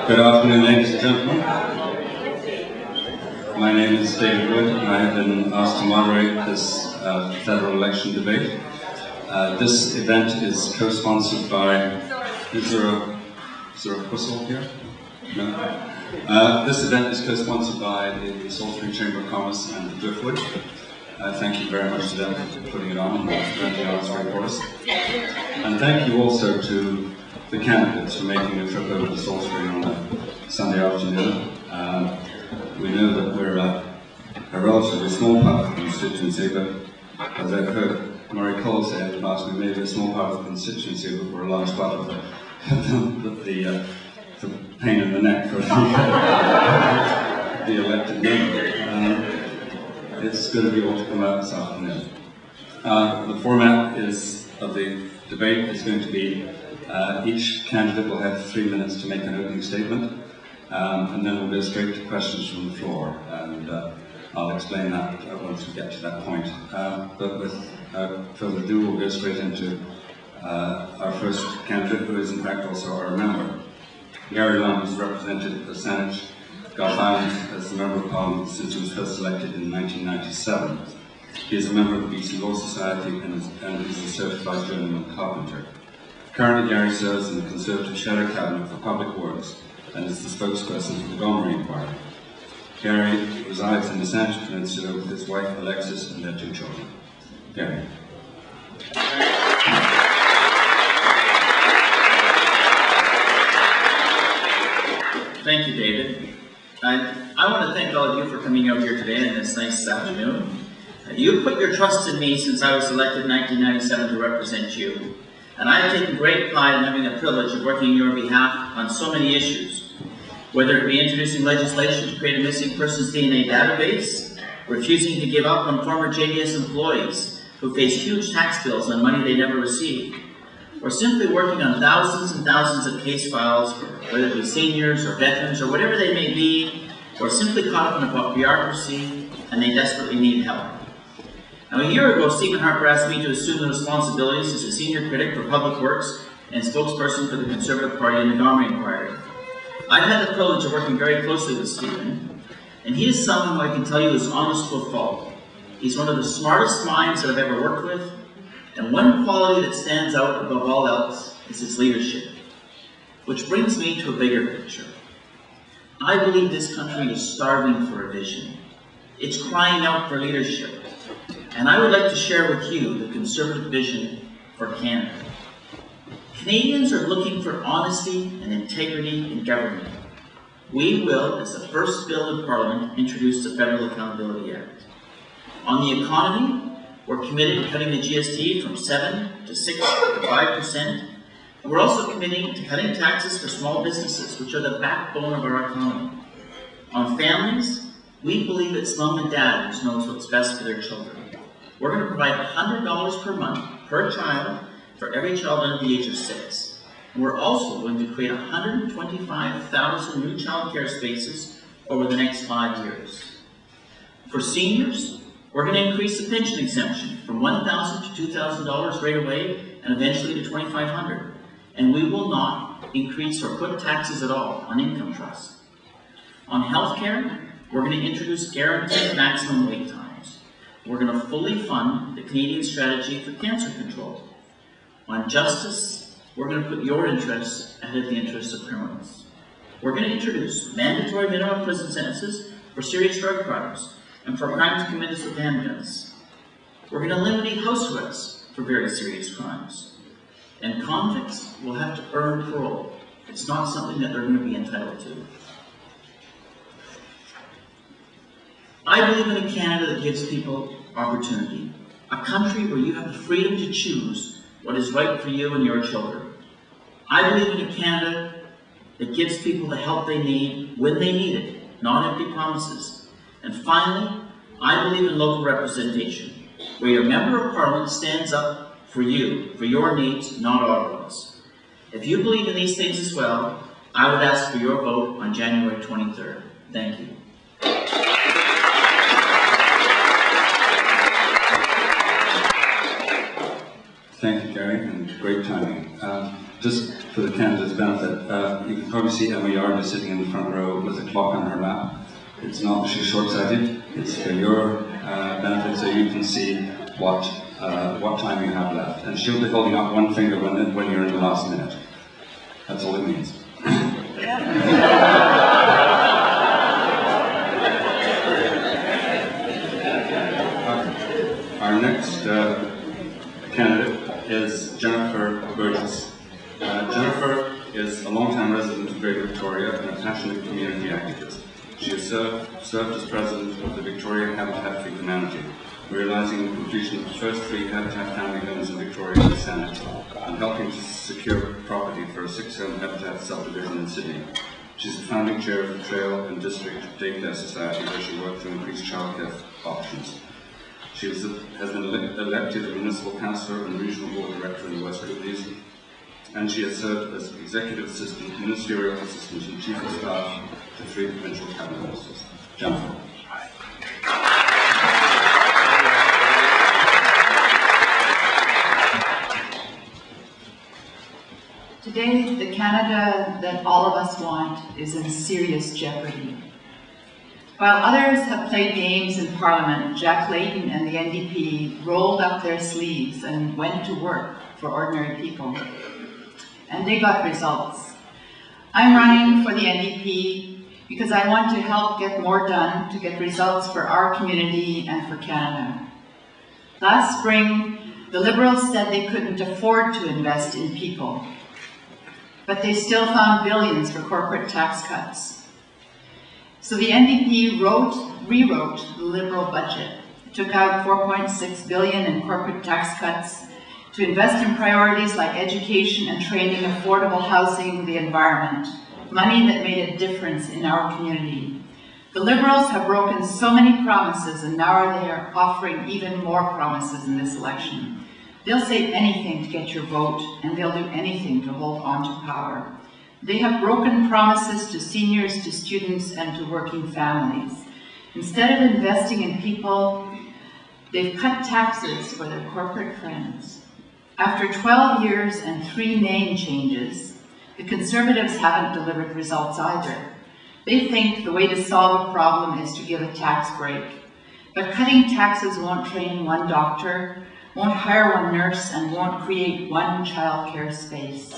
Good afternoon, ladies and gentlemen. My name is David Wood, and I have been asked to moderate this federal election debate. This event is co-sponsored by... Is there a whistle here? No? This event is co-sponsored by the Saltspring Chamber of Commerce and the Driftwood. Thank you very much to them for putting it on and presenting Artspring for us. And thank you also to the candidates for making a trip over to Saltspring on a Sunday afternoon. We know that we're a relatively small part of the constituency, but as I've heard Murray Cole say in the past, we may be a small part of the constituency, but we're a large part of the pain in the neck for the elected member. It's going to be all to come out this afternoon. The format of the debate is going to be each candidate will have 3 minutes to make an opening statement, and then we'll go straight to questions from the floor, and I'll explain that once we get to that point. But with further ado, we'll go straight into our first candidate, who is in fact also our member. Gary Lunn has represented the Senate, Gulf Islands, as a Member of Parliament since he was first elected in 1997. He is a member of the BC Law Society and is a certified journeyman carpenter. Currently, Gary serves in the Conservative Shadow Cabinet for Public Works and is the spokesperson for the Gomery Inquiry. Gary resides in the Sanchez Peninsula with his wife Alexis and their 2 children. Gary. Thank you, David. I want to thank all of you for coming out here today on this nice afternoon. You put your trust in me since I was elected in 1997 to represent you. And I have taken great pride in having the privilege of working on your behalf on so many issues. Whether it be introducing legislation to create a missing persons DNA database, refusing to give up on former JDS employees who face huge tax bills on money they never received, or simply working on thousands and thousands of case files, whether it be seniors or veterans or whatever they may be, or simply caught up in a bureaucracy and they desperately need help. Now, a year ago, Stephen Harper asked me to assume the responsibilities as a senior critic for Public Works and spokesperson for the Conservative Party in the Gomery Inquiry. I've had the privilege of working very closely with Stephen, and he is someone who I can tell you is honest to a fault. He's one of the smartest minds that I've ever worked with, and one quality that stands out above all else is his leadership. Which brings me to a bigger picture. I believe this country is starving for a vision. It's crying out for leadership. And I would like to share with you the Conservative vision for Canada. Canadians are looking for honesty and integrity in government. We will, as the first bill in Parliament, introduce the Federal Accountability Act. On the economy, we're committed to cutting the GST from 7 to 6 to 5%. We're also committing to cutting taxes for small businesses, which are the backbone of our economy. On families, we believe it's mom and dad who knows what's best for their children. We're going to provide $100 per month per child for every child under the age of 6. And we're also going to create 125,000 new child care spaces over the next 5 years. For seniors, we're going to increase the pension exemption from $1,000 to $2,000 right away and eventually to $2,500. And we will not increase or put taxes at all on income trusts. On health care, we're going to introduce guaranteed maximum wait times. We're going to fully fund the Canadian strategy for cancer control. On justice, we're going to put your interests ahead of the interests of criminals. We're going to introduce mandatory minimum prison sentences for serious drug crimes and for crimes committed with handguns. We're going to eliminate house arrests for very serious crimes. And convicts will have to earn parole. It's not something that they're going to be entitled to. I believe in a Canada that gives people opportunity. A country where you have the freedom to choose what is right for you and your children. I believe in a Canada that gives people the help they need when they need it, not empty promises. And finally, I believe in local representation, where your Member of Parliament stands up for you, for your needs, not our ones. If you believe in these things as well, I would ask for your vote on January 23rd. Thank you. Thank you, Gary, and great timing. just for the candidate's benefit, you can probably see Emma Yard is sitting in the front row with a clock on her lap. It's not, she's short-sighted, it's for your benefit so you can see what time you have left. And she'll be holding up one finger when you're in the last minute. That's all it means. Our next candidate is Jennifer Burgess. Jennifer is a long-time resident of Greater Victoria and a passionate community activist. She has served as president of the Victoria Habitat for Humanity, realising the completion of the first 3 Habitat family homes in Victoria in the Senate, and helping to secure property for a 6-home Habitat subdivision in Sydney. She's the founding chair of the Trail and District Daycare Society, where she worked to increase childcare options. She has been elected a municipal councillor and regional board director in the West Indies, and she has served as executive assistant, ministerial assistant, and chief of staff to 3 provincial cabinet ministers. Jennifer. Today, the Canada that all of us want is in serious jeopardy. While others have played games in Parliament, Jack Layton and the NDP rolled up their sleeves and went to work for ordinary people. And they got results. I'm running for the NDP because I want to help get more done to get results for our community and for Canada. Last spring, the Liberals said they couldn't afford to invest in people, but they still found billions for corporate tax cuts. So the NDP rewrote the Liberal budget, took out $4.6 billion in corporate tax cuts to invest in priorities like education and training, affordable housing, the environment, money that made a difference in our community. The Liberals have broken so many promises, and now they are offering even more promises in this election. They'll say anything to get your vote, and they'll do anything to hold on to power. They have broken promises to seniors, to students, and to working families. Instead of investing in people, they've cut taxes for their corporate friends. After 12 years and 3 name changes, the Conservatives haven't delivered results either. They think the way to solve a problem is to give a tax break. But cutting taxes won't train one doctor, won't hire one nurse, and won't create one childcare space.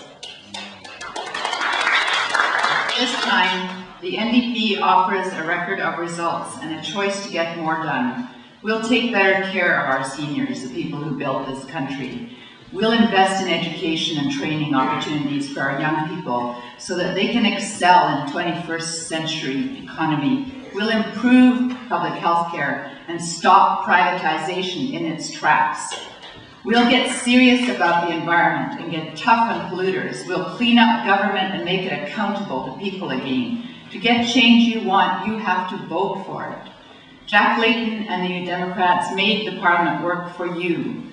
This time, the NDP offers a record of results and a choice to get more done. We'll take better care of our seniors, the people who built this country. We'll invest in education and training opportunities for our young people so that they can excel in the 21st century economy. We'll improve public health care and stop privatization in its tracks. We'll get serious about the environment and get tough on polluters. We'll clean up government and make it accountable to people again. To get change you want, you have to vote for it. Jack Layton and the New Democrats made the Parliament work for you.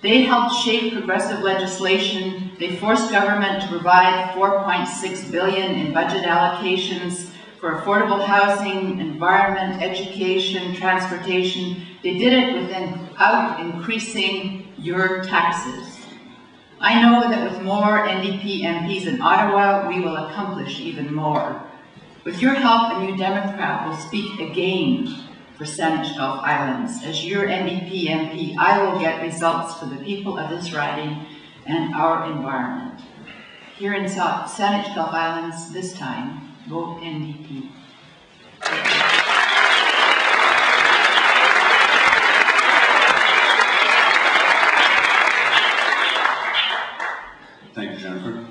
They helped shape progressive legislation. They forced government to provide $4.6 billion in budget allocations for affordable housing, environment, education, transportation. They did it without increasing your taxes. I know that with more NDP MPs in Ottawa, we will accomplish even more. With your help, a New Democrat will speak again for Saanich Gulf Islands. As your NDP MP, I will get results for the people of this riding and our environment. Here in Saanich Gulf Islands, this time, vote NDP. Thank you, Jennifer.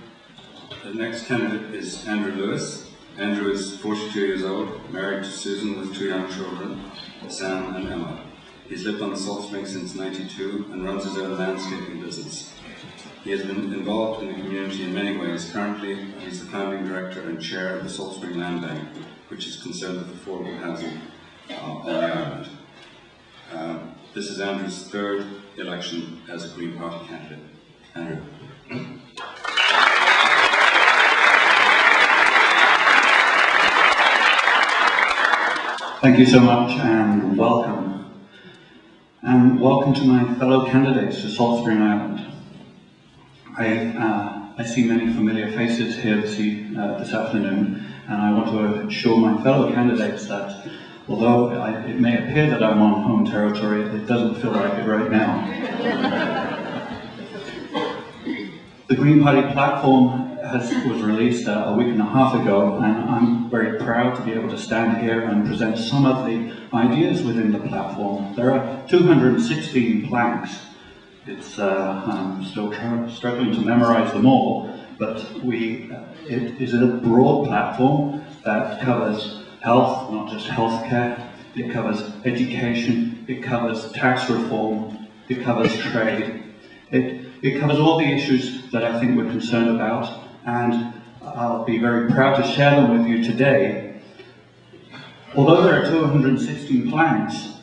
The next candidate is Andrew Lewis. Andrew is 42 years old, married to Susan with 2 young children, Sam and Emma. He's lived on the Saltspring since '92 and runs his own landscaping business. He has been involved in the community in many ways. Currently, he's the founding director and chair of the Saltspring Land Bank, which is concerned with affordable housing on the island. This is Andrew's 3rd election as a Green Party candidate. Andrew. Thank you so much and welcome. And welcome to my fellow candidates to Saltspring Island. I I see many familiar faces here this afternoon, and I want to assure my fellow candidates that although it may appear that I'm on home territory, it doesn't feel like it right now. The Green Party platform was released a week and a half ago, and I'm very proud to be able to stand here and present some of the ideas within the platform. There are 216 planks. I'm still struggling to memorize them all, but it is a broad platform that covers health, not just healthcare. It covers education, it covers tax reform, it covers trade. It covers all the issues that I think we're concerned about, and I'll be very proud to share them with you today. Although there are 216 planks,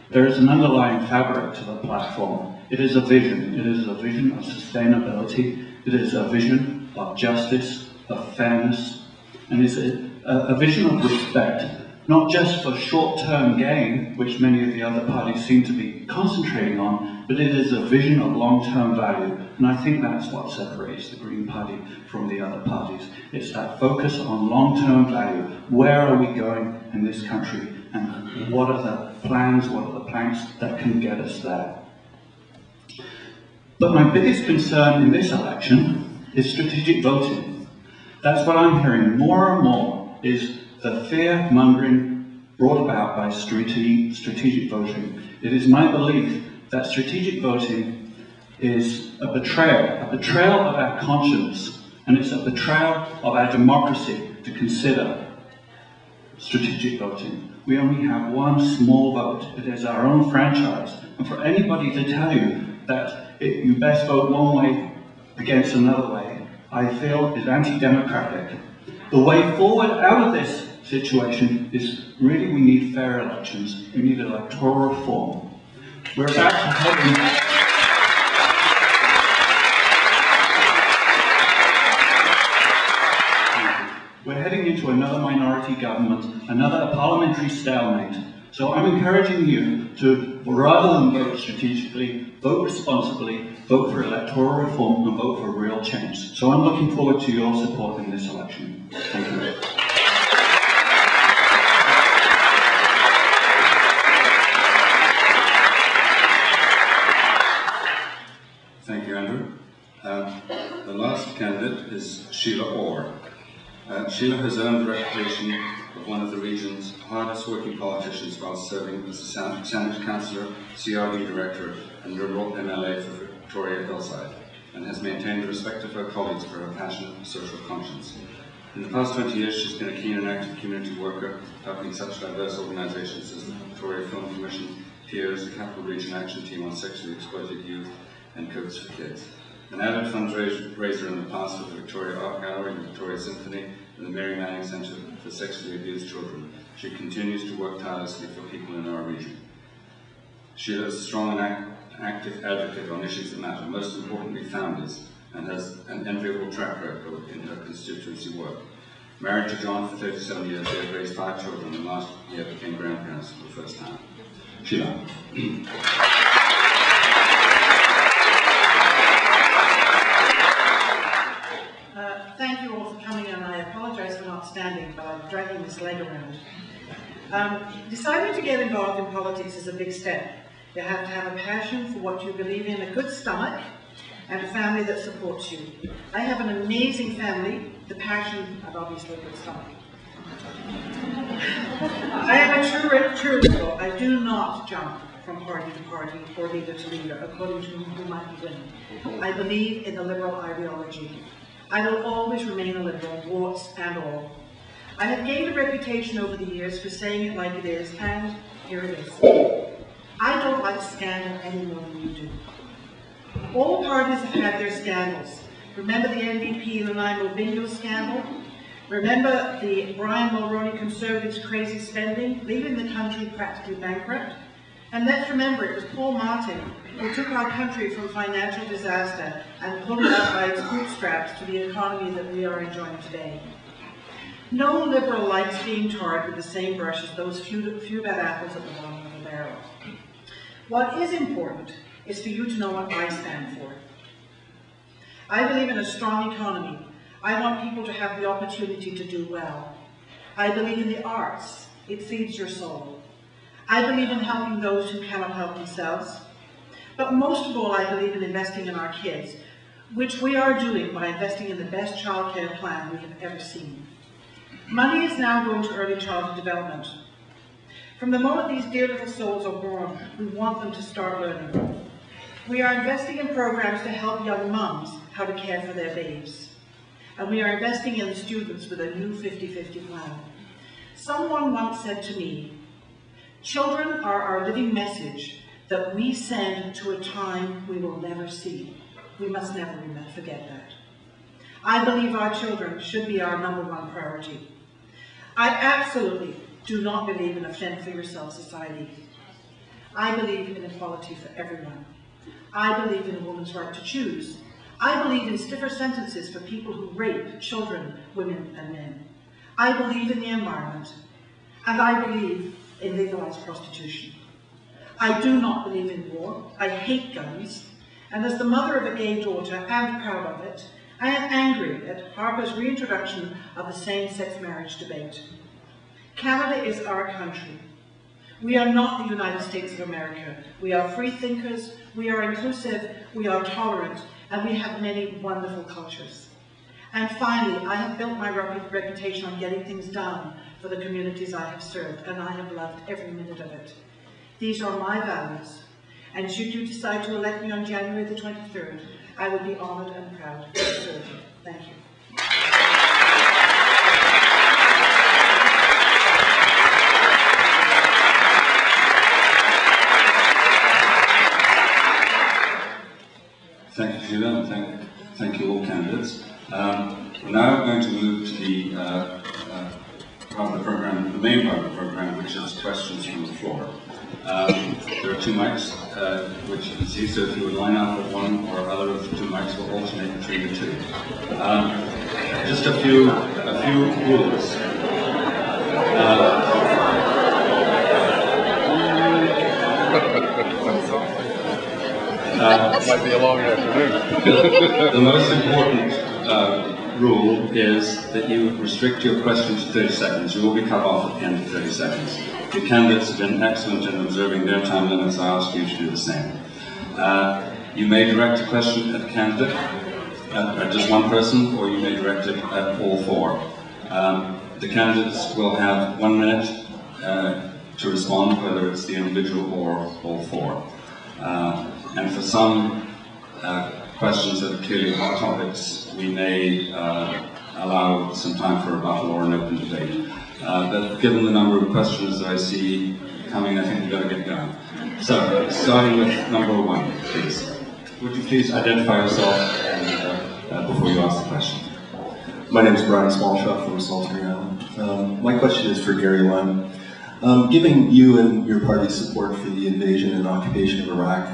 there is an underlying fabric to the platform. It is a vision. It is a vision of sustainability. It is a vision of justice, of fairness, and it's a vision of respect, not just for short-term gain, which many of the other parties seem to be concentrating on, but it is a vision of long-term value. And I think that's what separates the Green Party from the other parties. It's that focus on long-term value. Where are we going in this country? And what are the plans, what are the planks that can get us there? But my biggest concern in this election is strategic voting. That's what I'm hearing more and more, is the fear-mongering brought about by strategic voting. It is my belief that strategic voting is a betrayal of our conscience, and it's a betrayal of our democracy to consider strategic voting. We only have one small vote. It is our own franchise. And for anybody to tell you that you best vote one way against another way, I feel is anti-democratic. The way forward out of this situation is really we need fair elections. We need electoral reform. We're about to head We're heading into another minority government, another parliamentary stalemate. So I'm encouraging you to, rather than vote strategically, vote responsibly, vote for electoral reform, and vote for real change. So I'm looking forward to your support in this election. Thank you. Thank you, Andrew. The last candidate is Sheila Orr. Sheila has earned the reputation of one of the region's hardest working politicians while serving as a Senate Councillor, CRD Director and Liberal MLA for Victoria Hillside, and has maintained the respect of her colleagues for her passionate social conscience. In the past 20 years, she's been a keen and active community worker, helping such diverse organisations as the Victoria Film Commission, Peers, the Capital Region Action Team on Sexually Exploited Youth, and Coats for Kids. An avid fundraiser in the past for the Victoria Art Gallery, the Victoria Symphony, and the Mary Manning Centre for Sexually Abused Children, she continues to work tirelessly for people in our region. Sheila is a strong and active advocate on issues that matter, most importantly families, and has an enviable track record in her constituency work. Married to John for 37 years, they have raised 5 children and last year became grandparents for the first time. Sheila. Thank you all for coming, and I apologise for not standing, but I'm dragging this leg around. Deciding to get involved in politics is a big step. You have to have a passion for what you believe in, a good stomach, and a family that supports you. I have an amazing family, the passion, and obviously a good stomach. I am a true liberal. I do not jump from party to party or leader to leader, according to who might be winning. I believe in the liberal ideology. I will always remain a liberal, warts and all. I have gained a reputation over the years for saying it like it is, and here it is. I don't like scandal any more than you do. All parties have had their scandals. Remember the NDP and the Nanaimo bingo scandal? Remember the Brian Mulroney Conservatives' crazy spending, leaving the country practically bankrupt? And let's remember it was Paul Martin who took our country from financial disaster and pulled it up by its bootstraps to the economy that we are enjoying today. No liberal likes being tarred with the same brush as those few bad apples at the bottom of the barrel. What is important is for you to know what I stand for. I believe in a strong economy. I want people to have the opportunity to do well. I believe in the arts. It feeds your soul. I believe in helping those who cannot help themselves. But most of all, I believe in investing in our kids, which we are doing by investing in the best childcare plan we have ever seen. Money is now going to early childhood development. From the moment these dear little souls are born, we want them to start learning. We are investing in programs to help young mums how to care for their babes. And we are investing in the students with a new 50-50 plan. Someone once said to me, children are our living message that we send to a time we will never see. We must never forget that. I believe our children should be our #1 priority. I absolutely do not believe in a fend for yourself society. I believe in equality for everyone. I believe in a woman's right to choose. I believe in stiffer sentences for people who rape children, women, and men. I believe in the environment, and I believe in legalized prostitution. I do not believe in war. I hate guns, and as the mother of a gay daughter and proud of it, I am angry at Harper's reintroduction of the same-sex marriage debate. Canada is our country. We are not the United States of America. We are free thinkers, we are inclusive, we are tolerant, and we have many wonderful cultures. And finally, I have built my reputation on getting things done for the communities I have served, and I have loved every minute of it. These are my values, and should you decide to elect me on January the 23rd, I would be honored and proud to serve you. Thank you. Thank you, Sheila, and thank you all candidates. We're now going to move to the part of the program, the main part of the program, which is questions from the floor. There are 2 mics, which you can see, so if you would line up at one or other of the 2 mics, we'll alternate between the 2. Just a few rules. Might be a long afternoon. The most important rule is that you restrict your question to 30 seconds. You will be cut off at the end of 30 seconds. The candidates have been excellent in observing their time limits. I ask you to do the same. You may direct a question at the candidate, at just one person, or you may direct it at all 4. The candidates will have 1 minute to respond, whether it's the individual or all 4. And for some questions that are clearly hot topics, we may allow some time for rebuttal or an open debate. But given the number of questions that I see coming, I think we've got to get going. So, starting with number 1, please. Would you please identify yourself and, before you ask the question? My name is Brian Smallshot from Saltspring. My question is for Gary Lunn. Given you and your party's support for the invasion and occupation of Iraq,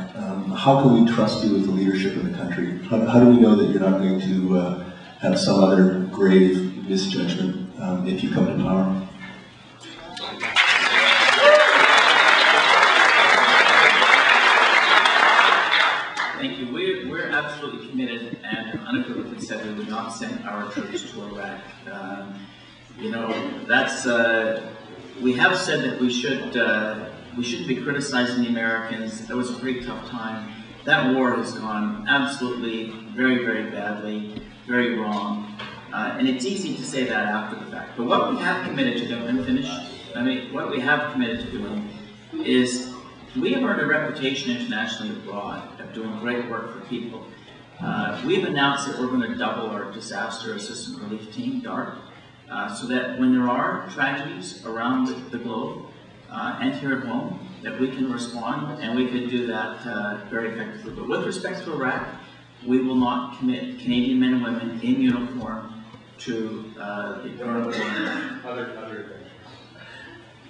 how can we trust you with the leadership of the country? How do we know that you're not going to have some other grave misjudgment if you come to power? Thank you. We're absolutely committed and unequivocally said we would not send our troops to Iraq. You know, that's we have said that we shouldn't be criticizing the Americans. That was a pretty tough time. That war has gone absolutely very, very badly, very wrong. And it's easy to say that after the fact. But what we have committed to doing, and finish, what we have committed to doing is we have earned a reputation internationally abroad of doing great work for people. We've announced that we're going to double our disaster assistance relief team, DART, so that when there are tragedies around the globe and here at home, that we can respond, and we can do that very effectively. But with respect to Iraq, we will not commit Canadian men and women in uniform to the current war.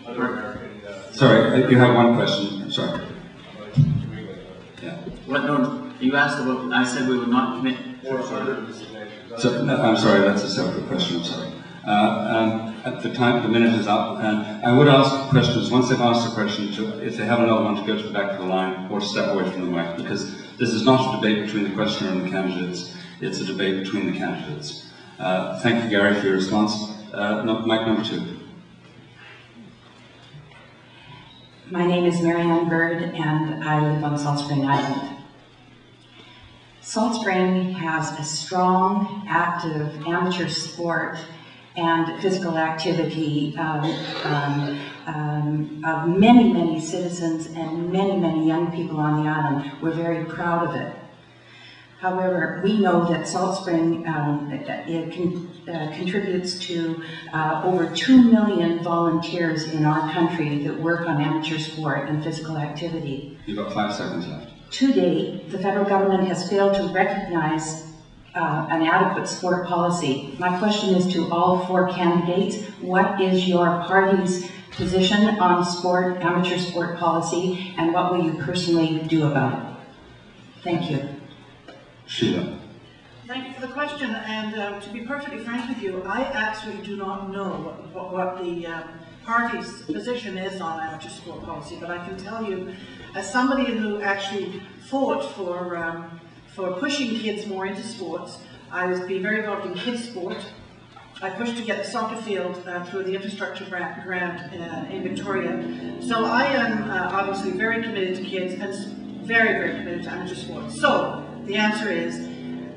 Other American... Sorry, you have one question. I'm sorry. Yeah. What? No, you asked about, I said we would not commit... So, no, I'm sorry, that's a separate question, I'm sorry. At the time, the minute is up, and I would ask questions, once they've asked a question, if they have another one, to go to the back of the line or step away from the mic, because this is not a debate between the questioner and the candidates. It's a debate between the candidates. Thank you, Gary, for your response. Mic number 2. My name is Marianne Bird, and I live on Saltspring Island. Saltspring has a strong, active amateur sport and physical activity of many, many citizens and many, many young people on the island. We're very proud of it. However, we know that Saltspring contributes to over 2 million volunteers in our country that work on amateur sport and physical activity. You've got 5 seconds left. To date, the federal government has failed to recognize an adequate sport policy. My question is to all 4 candidates: what is your party's position on sport, amateur sport policy, and what will you personally do about it? Thank you. Sheila. Thank you for the question, and to be perfectly frank with you, I actually do not know what the party's position is on amateur sport policy, but I can tell you, as somebody who actually fought for pushing kids more into sports, I was being very involved in kids sport. I pushed to get the soccer field through the infrastructure grant in Victoria. So I am obviously very committed to kids and very, very committed to amateur sports. So the answer is,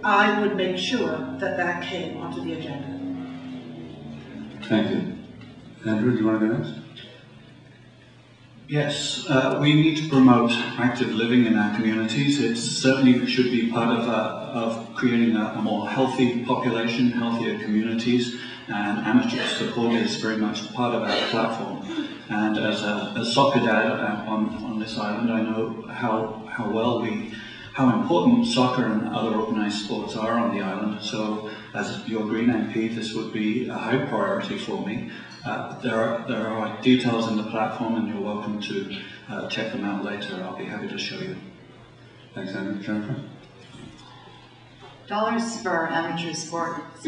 I would make sure that that came onto the agenda. Thank you. Andrew, do you want to go next? Yes, we need to promote active living in our communities. It certainly should be part of creating a more healthy population, healthier communities, and amateur support is very much part of our platform. And as a soccer dad on this island, I know how important soccer and other organised sports are on the island. So as your Green MP, this would be a high priority for me. There are details in the platform, and you're welcome to check them out later. I'll be happy to show you. Thanks, Andrew. Jennifer? Dollars for amateur sports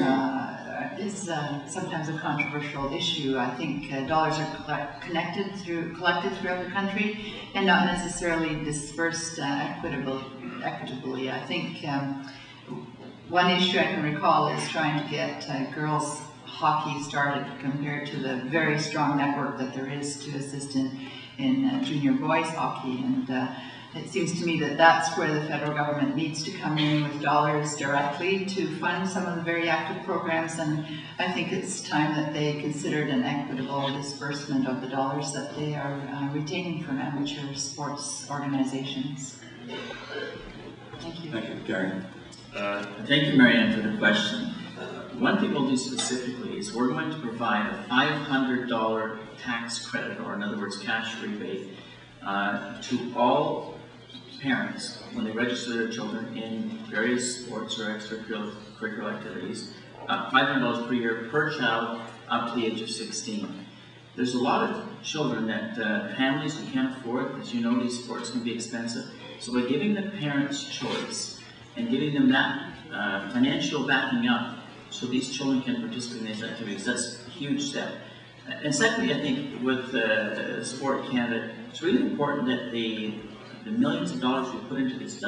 is sometimes a controversial issue. I think dollars are collected throughout the country and not necessarily dispersed equitably. I think one issue I can recall is trying to get girls hockey started compared to the very strong network that there is to assist in junior boys hockey. And it seems to me that that's where the federal government needs to come in with dollars directly to fund some of the very active programs, and I think it's time that they considered an equitable disbursement of the dollars that they are retaining from amateur sports organizations. Thank you. Thank you. Gary? Thank you, Marianne, for the question. One thing we'll do specifically is we're going to provide a $500 tax credit, or in other words, cash rebate, to all parents when they register their children in various sports or extracurricular activities, $500 per year per child up to the age of 16. There's a lot of children that families who can't afford. As you know, these sports can be expensive. So by giving the parents choice and giving them that financial backing up so these children can participate in these activities, that's a huge step. And secondly, I think with Sport Canada, it's really important that the millions of dollars we put into this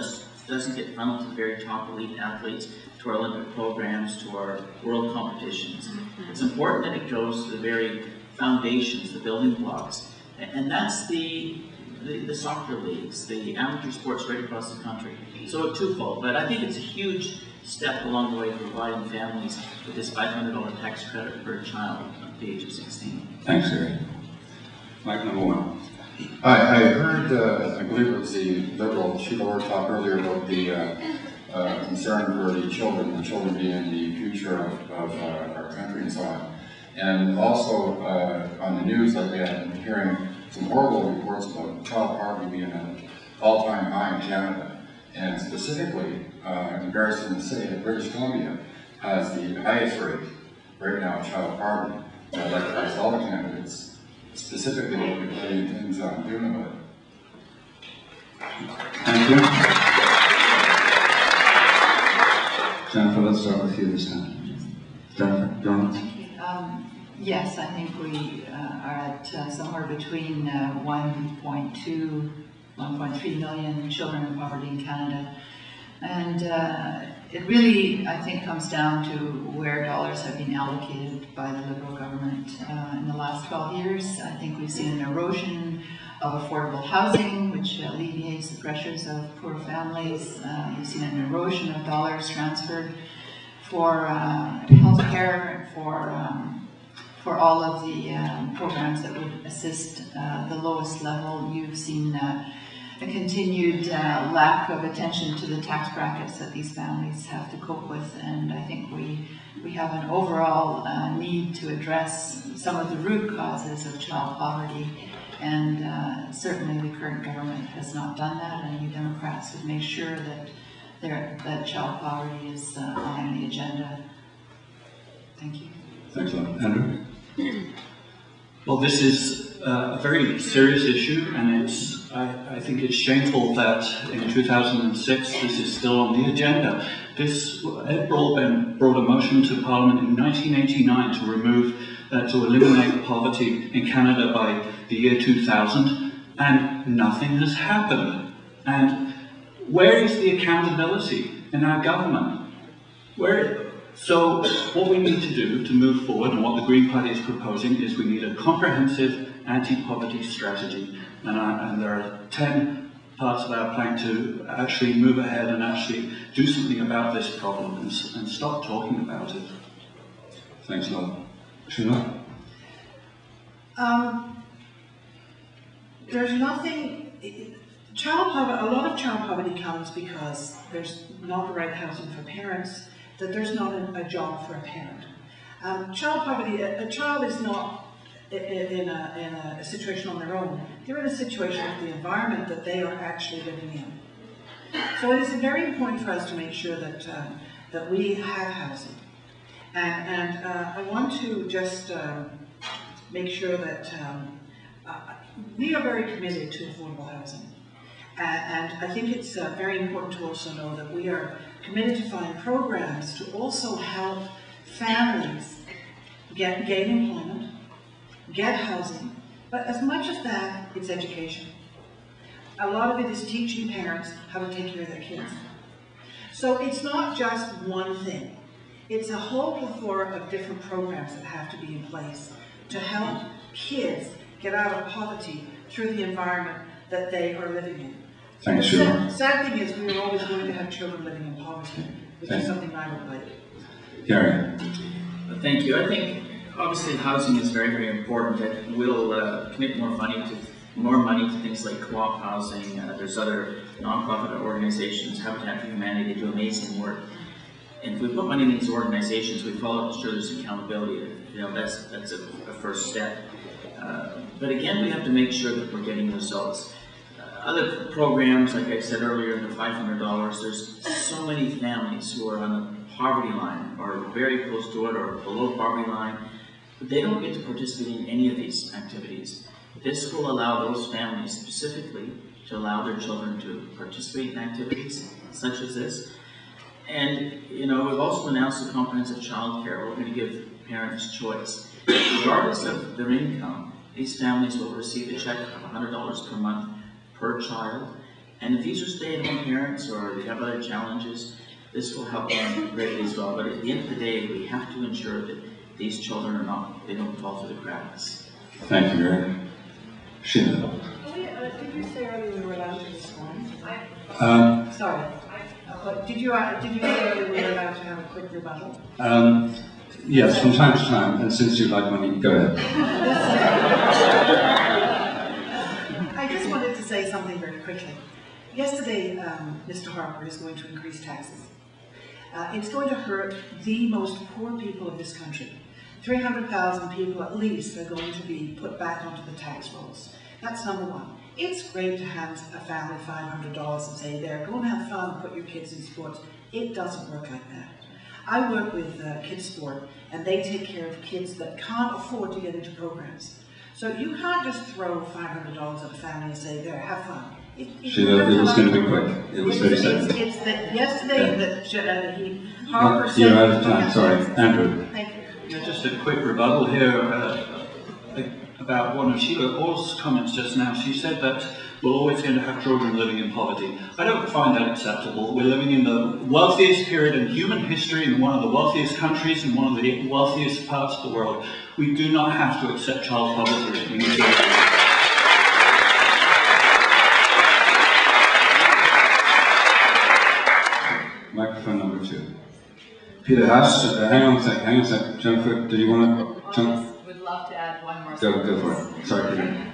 doesn't get funneled to the very top elite athletes, to our Olympic programs, to our world competitions. It's important that it goes to the very foundations, the building blocks. And that's the soccer leagues, the amateur sports right across the country. So twofold, but I think it's a huge step along the way of providing families with this $500 tax credit per child at the age of 16. Thanks, Gary. Mike number 1. I heard, I believe it was the Liberal Sheila talk earlier about the concern for the children being the future of our country and so on. And also on the news lately, I've been hearing some horrible reports about child poverty being at an all-time high in Canada. And specifically, in comparison to, say, British Columbia has the highest rate right now of child poverty. I'd like to ask all the candidates specifically what we things doing about it. Thank you. Jennifer, let's start with you this time. Jennifer, go on. Yes, I think we are at somewhere between 1.2, 1.3 million children in poverty in Canada. And it really, I think, comes down to where dollars have been allocated by the Liberal government in the last 12 years. I think we've seen an erosion of affordable housing, which alleviates the pressures of poor families. You've seen an erosion of dollars transferred for healthcare, for all of the programs that would assist the lowest level. You've seen a continued lack of attention to the tax brackets that these families have to cope with, and I think we have an overall need to address some of the root causes of child poverty, and certainly the current government has not done that, and you Democrats have made sure that child poverty is on the agenda. Thank you. Thanks a lot. Andrew? Well, this is a very serious issue, and I think it's shameful that in 2006 this is still on the agenda. Ed Broadbent brought a motion to Parliament in 1989 to eliminate poverty in Canada by the year 2000, and nothing has happened. And where is the accountability in our government? So what we need to do to move forward, and what the Green Party is proposing, is we need a comprehensive anti-poverty strategy. And there are 10 parts of our plan to actually move ahead and actually do something about this problem and stop talking about it. Thanks a lot. Sheila? There's nothing, a lot of child poverty comes because there's not the right housing for parents, that there's not a job for a parent. Child poverty, a child is not in a situation on their own. They're in a situation with the environment that they are actually living in. So it is very important for us to make sure that we have housing. And I want to just make sure that we are very committed to affordable housing. And I think it's very important to also know that we are committed to find programs to also help families gain employment, get housing, but as much as that, it's education. A lot of it is teaching parents how to take care of their kids. So it's not just one thing. It's a whole plethora of different programs that have to be in place to help kids get out of poverty through the environment that they are living in. Thanks, The Sheila. sad thing is we are always going to have children living in poverty, which is something I don't like. Gary? Thank you. I think obviously housing is very, very important. That we'll commit more money to things like co-op housing. There's other non-profit organizations, Habitat for Humanity, they do amazing work. And if we put money in these organizations, we follow up to show there's accountability. You know, that's a first step. But again, we have to make sure that we're getting results. Other programs, like I said earlier, the $500, there's so many families who are on the poverty line, or very close to it, or below poverty line, but they don't get to participate in any of these activities. This will allow those families specifically to allow their children to participate in activities such as this. And, you know, we've also announced a comprehensive child care. We're going to give parents choice. Regardless of their income, these families will receive a check of $100 per month per child. And if these are stay-at-home parents or they have other challenges, this will help them greatly as well. But at the end of the day, we have to ensure that these children they don't fall through the cracks. Thank you, Gary. Sheila? Did you say earlier we were allowed to respond? Sorry. But did you say earlier we were allowed to have a quick rebuttal? Yes, from time to time, and since you'd like money, go ahead. I just wanted to say something very quickly. Yesterday, Mr. Harper is going to increase taxes. It's going to hurt the most poor people of this country. 300,000 people at least are going to be put back onto the tax rolls. That's number one. It's great to hand a family $500 and say, there, go and have fun, put your kids in sports. It doesn't work like that. I work with Kids Sport, and they take care of kids that can't afford to get into programs. So you can't just throw $500 at a family and say, there, have fun. Sheila, it was going to be quick. It was 30 seconds. It's that yesterday that Harper said... You're out of time, sorry. Andrew. Thank you. Yeah, just a quick rebuttal here about one of Sheila Orr's comments just now. She said that we're always going to have children living in poverty. I don't find that acceptable. We're living in the wealthiest period in human history, in one of the wealthiest countries, in one of the wealthiest parts of the world. We do not have to accept child poverty. We need to Microphone number 2. Peter Haas. Hang on a sec. Jennifer, do you want to jump? Would love to add one more Go for it. Sorry, Peter.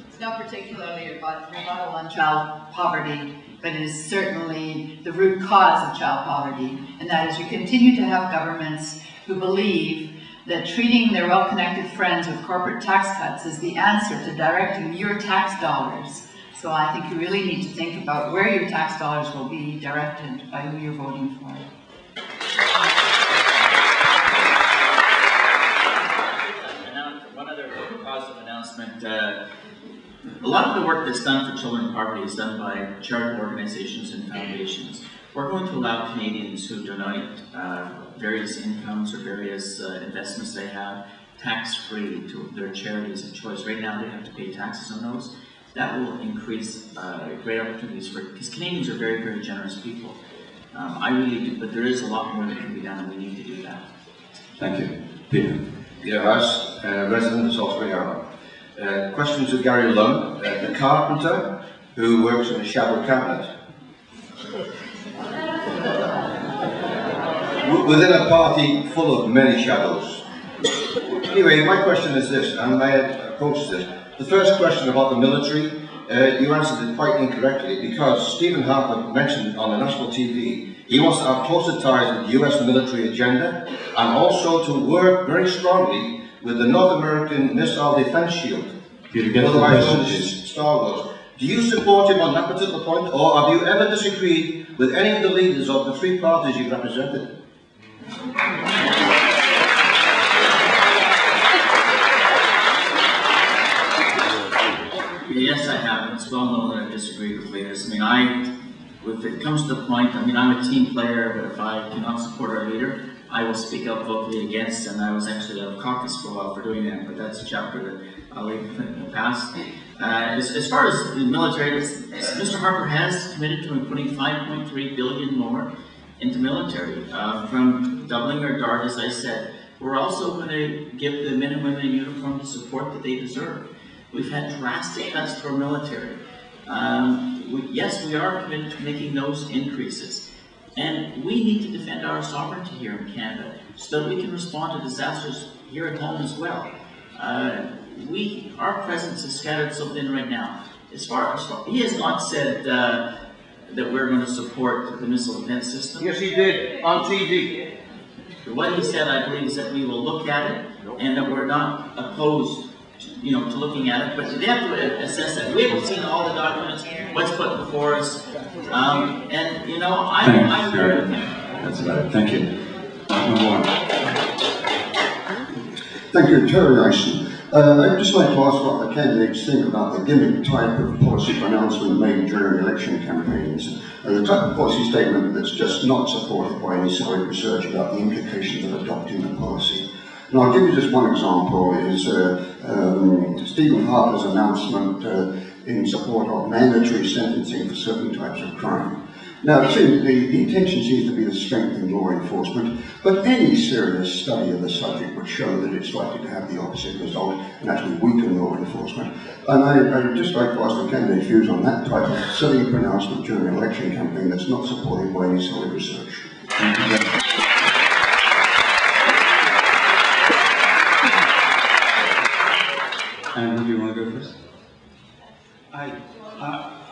It's not particularly about rebuttal on child poverty, but it is certainly the root cause of child poverty, and that is you continue to have governments who believe that treating their well-connected friends with corporate tax cuts is the answer to directing your tax dollars. So I think you really need to think about where your tax dollars will be directed by who you're voting for. One other positive announcement. A lot of the work that's done for children in poverty is done by charitable organizations and foundations. We're going to allow Canadians who donate various incomes or various investments they have tax-free to their charities of choice. Right now they have to pay taxes on those. That will increase great opportunities for, because Canadians are very, very generous people. I really do, but there is a lot more that can be done, and we need to do that. Thank you. Peter. Peter Haas, resident of Saltspring. Question to Gary Lunn, the carpenter who works in a shadow cabinet. Within a party full of many shadows. Anyway, my question is this, and I approach this. The first question about the military, you answered it quite incorrectly, because Stephen Harper mentioned on the national TV he wants to have closer ties with the US military agenda and also to work very strongly with the North American Missile Defense Shield, otherwise known as Star Wars. Do you support him on that particular point, or have you ever disagreed with any of the leaders of the three parties you've represented? Yes, I have. It's well known that I disagree with leaders. I mean, if it comes to the point, I'm a team player, but if I cannot support our leader, I will speak out vocally against, and I was actually out of caucus for a while for doing that, but that's a chapter that I'll leave in the past. As far as the military, Mr. Harper has committed to putting $5.3 billion more into military, from doubling our DART, as I said. We're also going to give the men and women in uniform the support that they deserve. We've had drastic cuts to our military. Yes, we are committed to making those increases. And we need to defend our sovereignty here in Canada so that we can respond to disasters here at home as well. Our presence is scattered so thin right now. He has not said that we're going to support the missile defense system. Yes, he did, on TV. What he said, I believe, is that we will look at it and that we're not opposed to looking at it, but they have to assess that. We haven't seen all the documents, what's put before us, and I agree with him. That's about it. Thank you. Number 1. Thank you, Terry Ison. I'd just like to ask what the candidates think about the gimmick type of policy pronouncement made during election campaigns, and the type of policy statement that's just not supported by any solid research about the implications of adopting the policy. And I'll give you just one example, is Stephen Harper's announcement in support of mandatory sentencing for certain types of crime. Now, the intention seems to be to strengthen law enforcement, but any serious study of the subject would show that it's likely to have the opposite result and actually weaken law enforcement. And I'd just like to ask the candidate's views on that type of silly pronouncement during an election campaign that's not supported by any solid research. And who do you want to go first?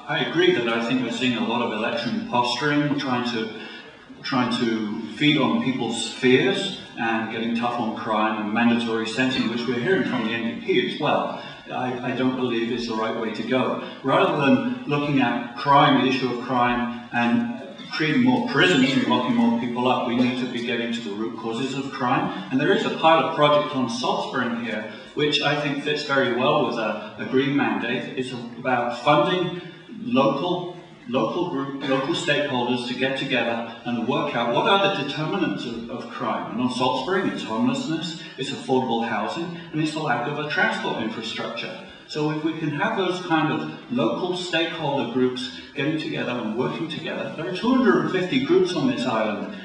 I agree that I think we're seeing a lot of election posturing, trying to feed on people's fears and getting tough on crime and mandatory sentencing, which we're hearing from the NDP as well. I don't believe it's the right way to go. Rather than looking at crime, the issue of crime, and creating more prisons and locking more people up, we need to be getting to the root causes of crime. And there is a pilot project on Saltspring here, which I think fits very well with a green mandate. It's about funding local stakeholders to get together and work out what are the determinants of crime. And on Saltspring, it's homelessness, it's affordable housing, and it's the lack of a transport infrastructure. So if we can have those kind of local stakeholder groups getting together and working together, there are 250 groups on this island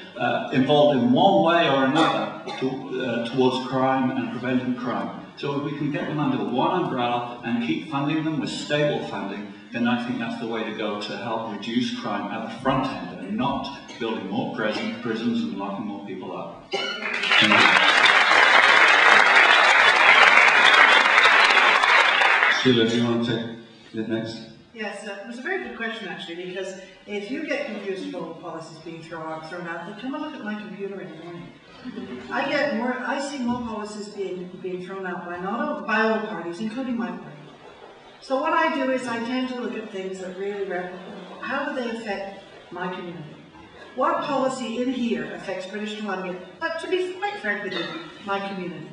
involved in one way or another towards crime and preventing crime. So if we can get them under one umbrella and keep funding them with stable funding, then I think that's the way to go to help reduce crime at the front end and not building more prisons and locking more people up. Sheila, do you want to take it next? Yes, it was a very good question actually, because if you get confused about all the policies being thrown out, then come and look at my computer in the morning. I see more policies being thrown out by all parties, including my party. So what I do is I tend to look at things that really how do they affect my community? What policy in here affects British Columbia, but to be quite frank with you, my community?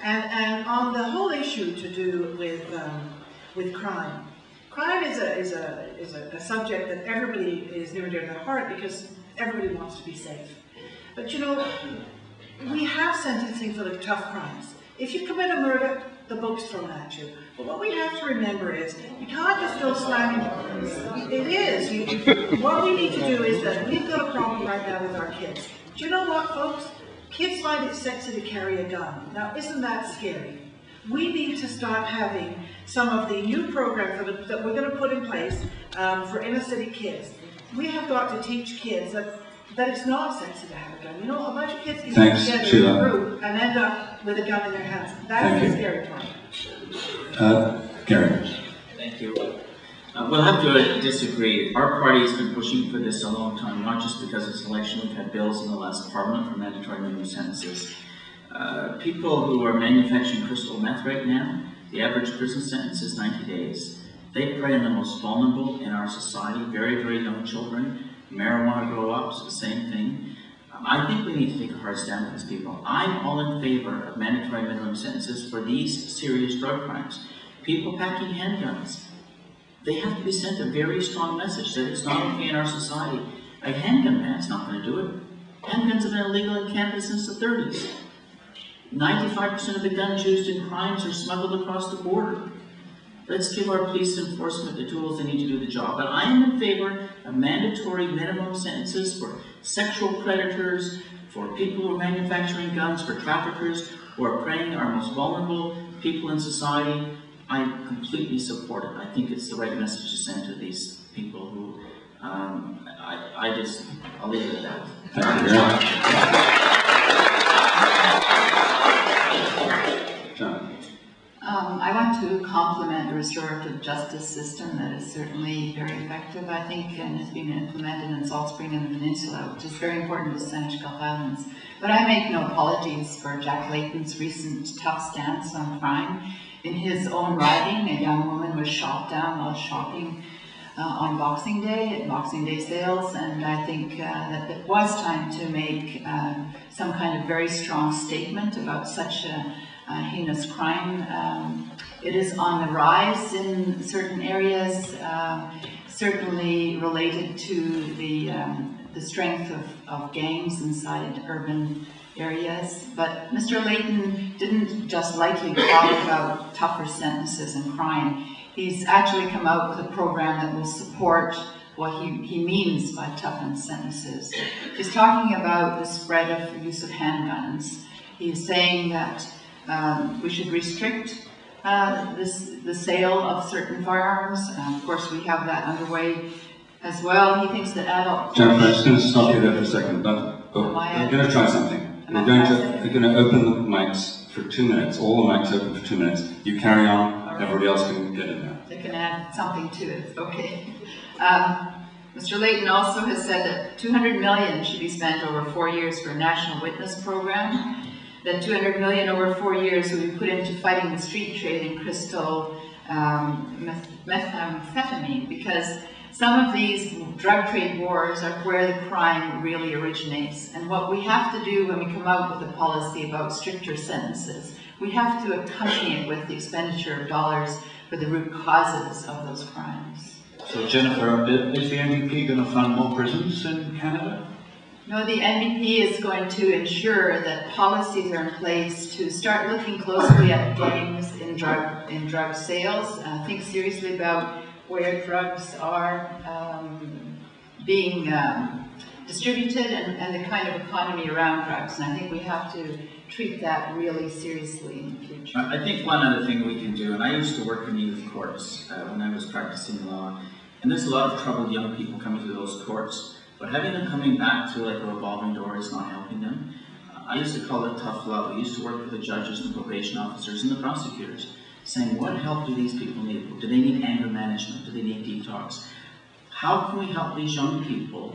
And on the whole issue to do with crime. Crime is a subject that everybody is near and dear to their heart because everybody wants to be safe. But you know, we have sentencing for the tough crimes. If you commit a murder, the book's thrown at you. But what we have to remember is, you can't just go slamming. It is. What we need to do is that we've got a problem right now with our kids. Do you know what, folks? Kids find it sexy to carry a gun. Now, isn't that scary? We need to start having some of the new programs that we're going to put in place for inner city kids. We have got to teach kids that it's not sexy to have a gun. You know, a bunch of kids can get together in a group and end up with a gun in their hands. That's the scary part. Gary. Thank you. We'll have to disagree. Our party has been pushing for this a long time, not just because it's an election. We've had bills in the last parliament for mandatory minimum sentences. People who are manufacturing crystal meth right now, the average prison sentence is 90 days. They prey on the most vulnerable in our society, very, very young children. Marijuana grow ups, the same thing. I think we need to take a hard stand with these people. I'm all in favor of mandatory minimum sentences for these serious drug crimes. People packing handguns, they have to be sent a very strong message that it's not okay in our society. A handgun ban's not going to do it. Handguns have been illegal in Canada since the 30s. 95% of the guns used in crimes are smuggled across the border. Let's give our police enforcement the tools they need to do the job. But I am in favor of mandatory minimum sentences for sexual predators, for people who are manufacturing guns, for traffickers who are preying on our most vulnerable people in society. I completely support it. I think it's the right message to send to these people who, I'll leave it at that. Thank you very much. John. I want to compliment the restorative justice system that is certainly very effective, I think, and has been implemented in Saltspring and the Peninsula, which is very important to Saanich Gulf Islands. But I make no apologies for Jack Layton's recent tough stance on crime. In his own writing, a young woman was shot down while shopping on Boxing Day, at Boxing Day sales, and I think that it was time to make some kind of very strong statement about such a heinous crime. It is on the rise in certain areas, certainly related to the strength of gangs inside urban areas. But Mr. Layton didn't just lightly talk about tougher sentences and crime. He's actually come out with a program that will support what he means by toughened sentences. He's talking about the spread of use of handguns. He's saying that we should restrict the sale of certain firearms. Of course, we have that underway as well. He thinks that adult... Jennifer, I'm just going to stop you there for a second. We're going to try something. We're going to open the mics for 2 minutes. All the mics open for 2 minutes. You carry on. Right. Everybody else can get in there. They can add something to it. Okay. Mr. Layton also has said that $200 million should be spent over 4 years for a national witness program. That $200 million over 4 years will be put into fighting the street trade in crystal methamphetamine, because some of these drug trade wars are where the crime really originates. And what we have to do when we come out with a policy about stricter sentences, we have to accompany it with the expenditure of dollars for the root causes of those crimes. So Jennifer, is the NDP going to fund more prisons in Canada? No, the NDP is going to ensure that policies are in place to start looking closely at gangs in drug sales. Think seriously about where drugs are being distributed and the kind of economy around drugs. And I think we have to treat that really seriously in the future. I think one other thing we can do, and I used to work in youth courts when I was practicing law, and there's a lot of troubled young people coming to those courts, but having them coming back through like a revolving door is not helping them. I used to call it tough love. I used to work with the judges and the probation officers and the prosecutors, saying, what help do these people need? Do they need anger management? Do they need detox? How can we help these young people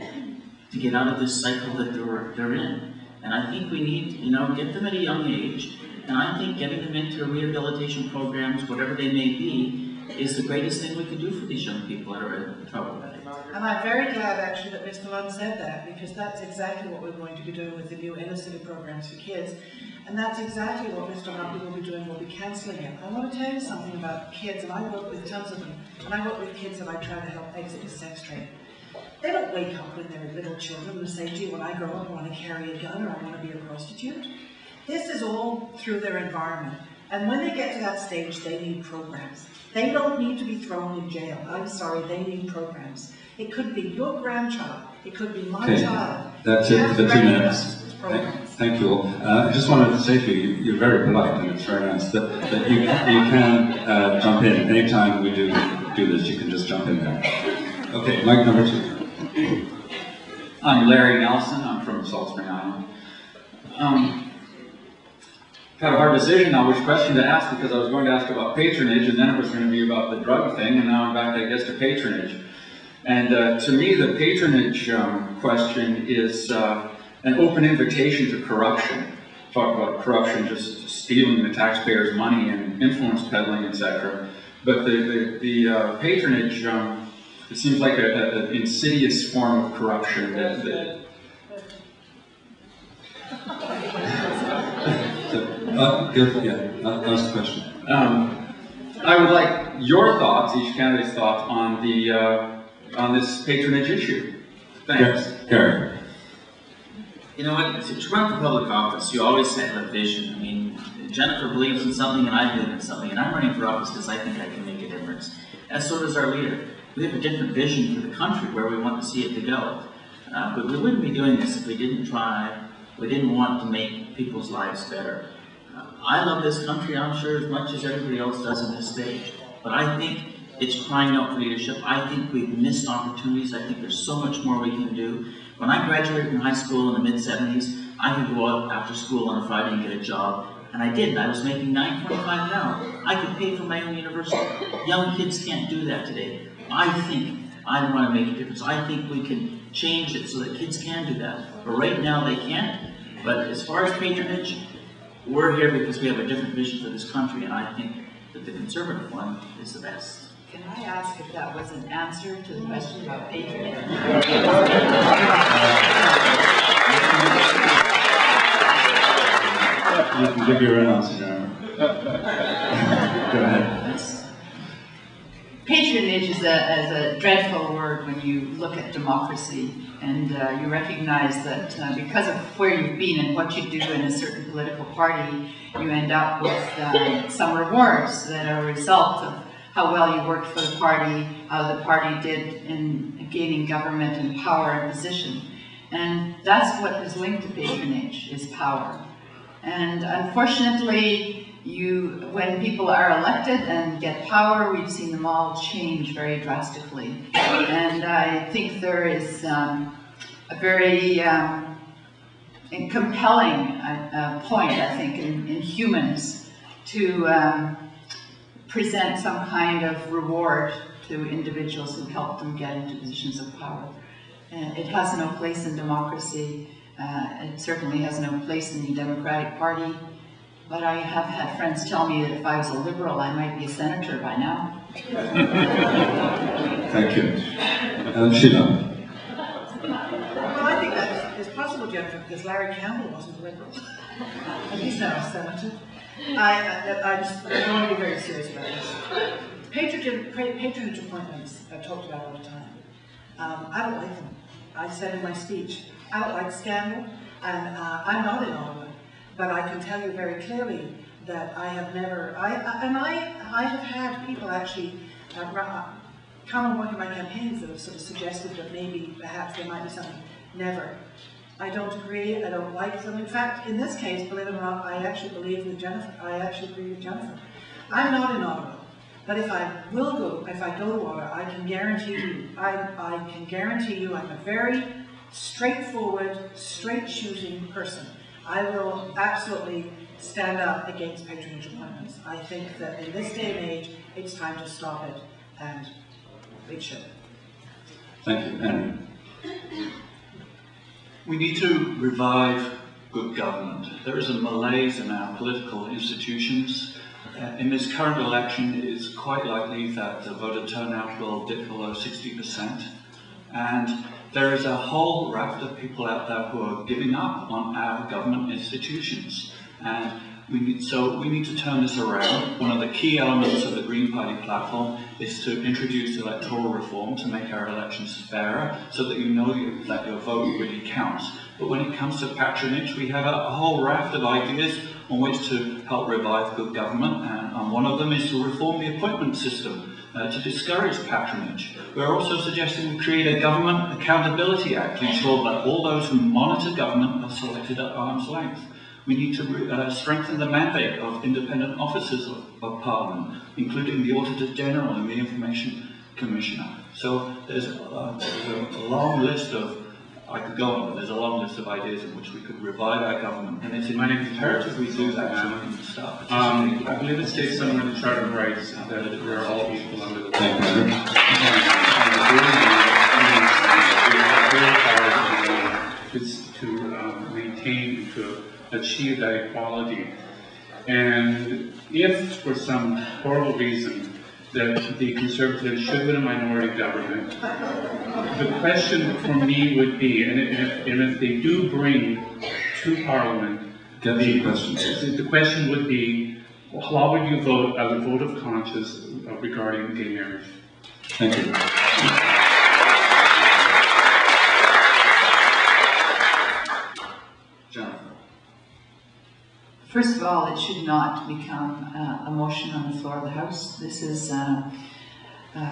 to get out of this cycle that they're in? And I think we need, get them at a young age, and I think getting them into rehabilitation programs, whatever they may be, is the greatest thing we can do for these young people that are in trouble. And I'm very glad actually that Mr. Lund said that, because that's exactly what we're going to be doing with the new inner city programs for kids. And that's exactly what Mr. Lund will be doing, we'll be cancelling it. I want to tell you something about kids, and I work with tons of them, and I work with kids that I try to help exit the sex trade. They don't wake up when they're little children and say, gee, when I grow up I want to carry a gun or I want to be a prostitute. This is all through their environment. And when they get to that stage, they need programs. They don't need to be thrown in jail. I'm sorry, they need programs. It could be your grandchild. It could be my child. That's it for the 2 minutes. Thank you all. I just wanted to say to you, you're very polite and it's very nice that you can jump in. Anytime we do this, you can just jump in there. Okay, mic number 2. I'm Larry Nelson. I'm from Saltspring, Island. Had a hard decision now which question to ask, because I was going to ask about patronage, and then it was going to be about the drug thing, and now I'm back, I guess, to patronage. And to me, the patronage question is an open invitation to corruption. Talk about corruption, just stealing the taxpayers' money and influence peddling, etc. But the patronage, it seems like an insidious form of corruption that Ask the question. I would like your thoughts, each candidate's thoughts, on this patronage issue. Thanks. Gary. You know what, to run for public office, you always have a vision. I mean, Jennifer believes in something and I believe in something, and I'm running for office because I think I can make a difference. And so does our leader. We have a different vision for the country, where we want to see it to go. But we wouldn't be doing this if we didn't try, we didn't want to make people's lives better. I love this country, I'm sure, as much as everybody else does in this stage. But I think it's crying out for leadership. I think we've missed opportunities. I think there's so much more we can do. When I graduated from high school in the mid-70s, I could go out after school on a Friday and get a job. And I didn't. I was making $9.25 an hour. I could pay for my own university. Young kids can't do that today. I think I want to make a difference. I think we can change it so that kids can do that. But right now they can't. But as far as patronage, we're here because we have a different vision for this country, and I think that the conservative one is the best. Can I ask if that was an answer to the question about patronage? You can give your own answer, Jennifer. Go ahead. Patronage is a dreadful word when you look at democracy, and you recognize that because of where you've been and what you do in a certain political party, you end up with some rewards that are a result of how well you worked for the party, how the party did in gaining government and power and position. And that's what is linked to patronage, is power. And unfortunately, when people are elected and get power, we've seen them all change very drastically. And I think there is a very compelling point, I think, in humans to present some kind of reward to individuals who help them get into positions of power. It has no place in democracy. It certainly has no place in the Democratic Party. But I have had friends tell me that if I was a liberal, I might be a senator by now. Thank you. Sheila. Well, I think that is possible, Jennifer, because Larry Campbell wasn't a liberal. And he's now a senator. I want to be very serious about this. Patronage appointments are talked about all the time. I don't like them. I said in my speech, outright scandal, and I'm not in Ottawa, but I can tell you very clearly that I have never, I have had people actually come and work in my campaigns that have sort of suggested that maybe, perhaps there might be something. Never. I don't agree, I don't like them. In fact, in this case, believe it or not, I actually believe with Jennifer. I actually agree with Jennifer. I'm not in Ottawa, but if I go to Ottawa, I can guarantee you, I can guarantee you I'm a very straightforward, straight-shooting person. I will absolutely stand up against patronage appointments. I think that in this day and age, it's time to stop it, and it should. Thank you. Henry. We need to revive good government. There is a malaise in our political institutions. In this current election, it is quite likely that the voter turnout will dip below 60%. And there is a whole raft of people out there who are giving up on our government institutions. And we need to turn this around. One of the key elements of the Green Party platform is to introduce electoral reform to make our elections fairer, so that you know that your vote really counts. But when it comes to patronage, we have a whole raft of ideas on which to help revive good government, and one of them is to reform the appointment system to discourage patronage. We're also suggesting we create a Government Accountability Act to ensure that all those who monitor government are selected at arm's length. We need to strengthen the mandate of independent officers of Parliament, including the Auditor General and the Information Commissioner. So there's a long list of, I could go on, but there's a long list of ideas in which we could revive our government, and it's imperative we do that so we can start. I believe it states somewhere in the Charter of Rights that we're all equal under the law. To maintain, to achieve that equality. And if for some horrible reason that the Conservatives should win a minority government, the question for me would be, and if they do bring to Parliament, the question would be, how would you vote as a vote of conscience regarding gay marriage? Thank you. First of all, it should not become a motion on the floor of the House. This is a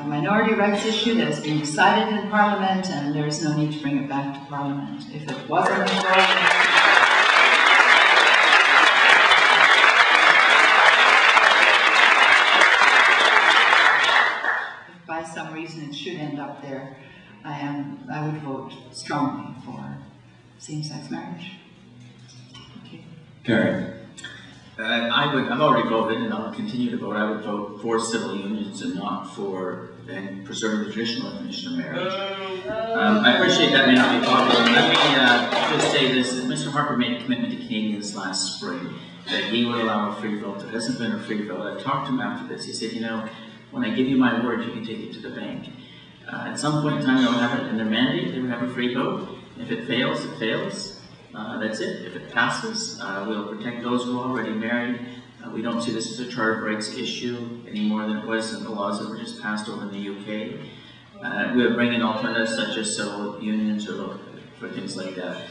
minority rights issue that has been decided in Parliament, and there's no need to bring it back to Parliament. If it wasn't on the floor, if by some reason it should end up there, I would vote strongly for same-sex marriage. Gary. I've already voted, and I'll continue to vote. I would vote for civil unions and not for preserving the traditional definition of marriage. I appreciate that may not be popular. Let me just say this: that Mr. Harper made a commitment to Canadians last spring that he would allow a free vote. There hasn't been a free vote. I talked to him after this. He said, you know, when I give you my word, you can take it to the bank. At some point in time, they'll have it in their mandate. They will have a free vote. If it fails, it fails. That's it. If it passes, we'll protect those who are already married. We don't see this as a Charter of Rights issue any more than it was in the laws that were just passed over in the UK. We'll bring in alternatives such as civil unions or look for things like that.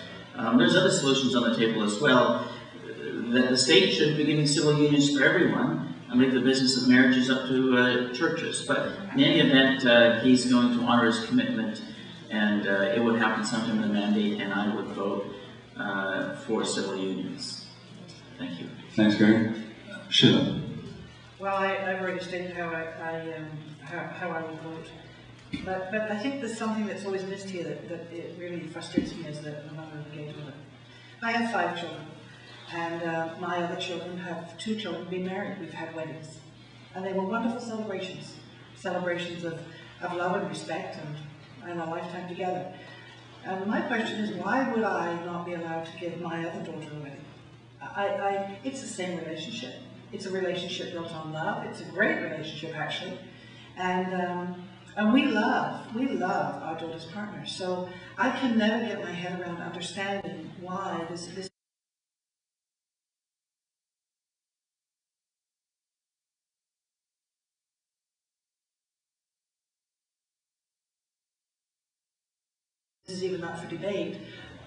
There's other solutions on the table as well. That the state should be giving civil unions for everyone and leave the business of marriage is up to churches. But in any event, he's going to honor his commitment, and it would happen sometime in the mandate, and I would vote for civil unions. Thank you. Thanks, Gary. Sheila. Well, I've already stated how I would vote. But I think there's something that's always missed here that it really frustrates me as the mother of a gay daughter. I have 5 children, and my other children have 2 children been married. We've had weddings. And they were wonderful celebrations. Celebrations of love and respect and a lifetime together. And my question is, why would I not be allowed to give my other daughter a wedding? It's the same relationship. It's a relationship built on love. It's a great relationship, actually. And we love our daughter's partner. So I can never get my head around understanding why this is even up for debate.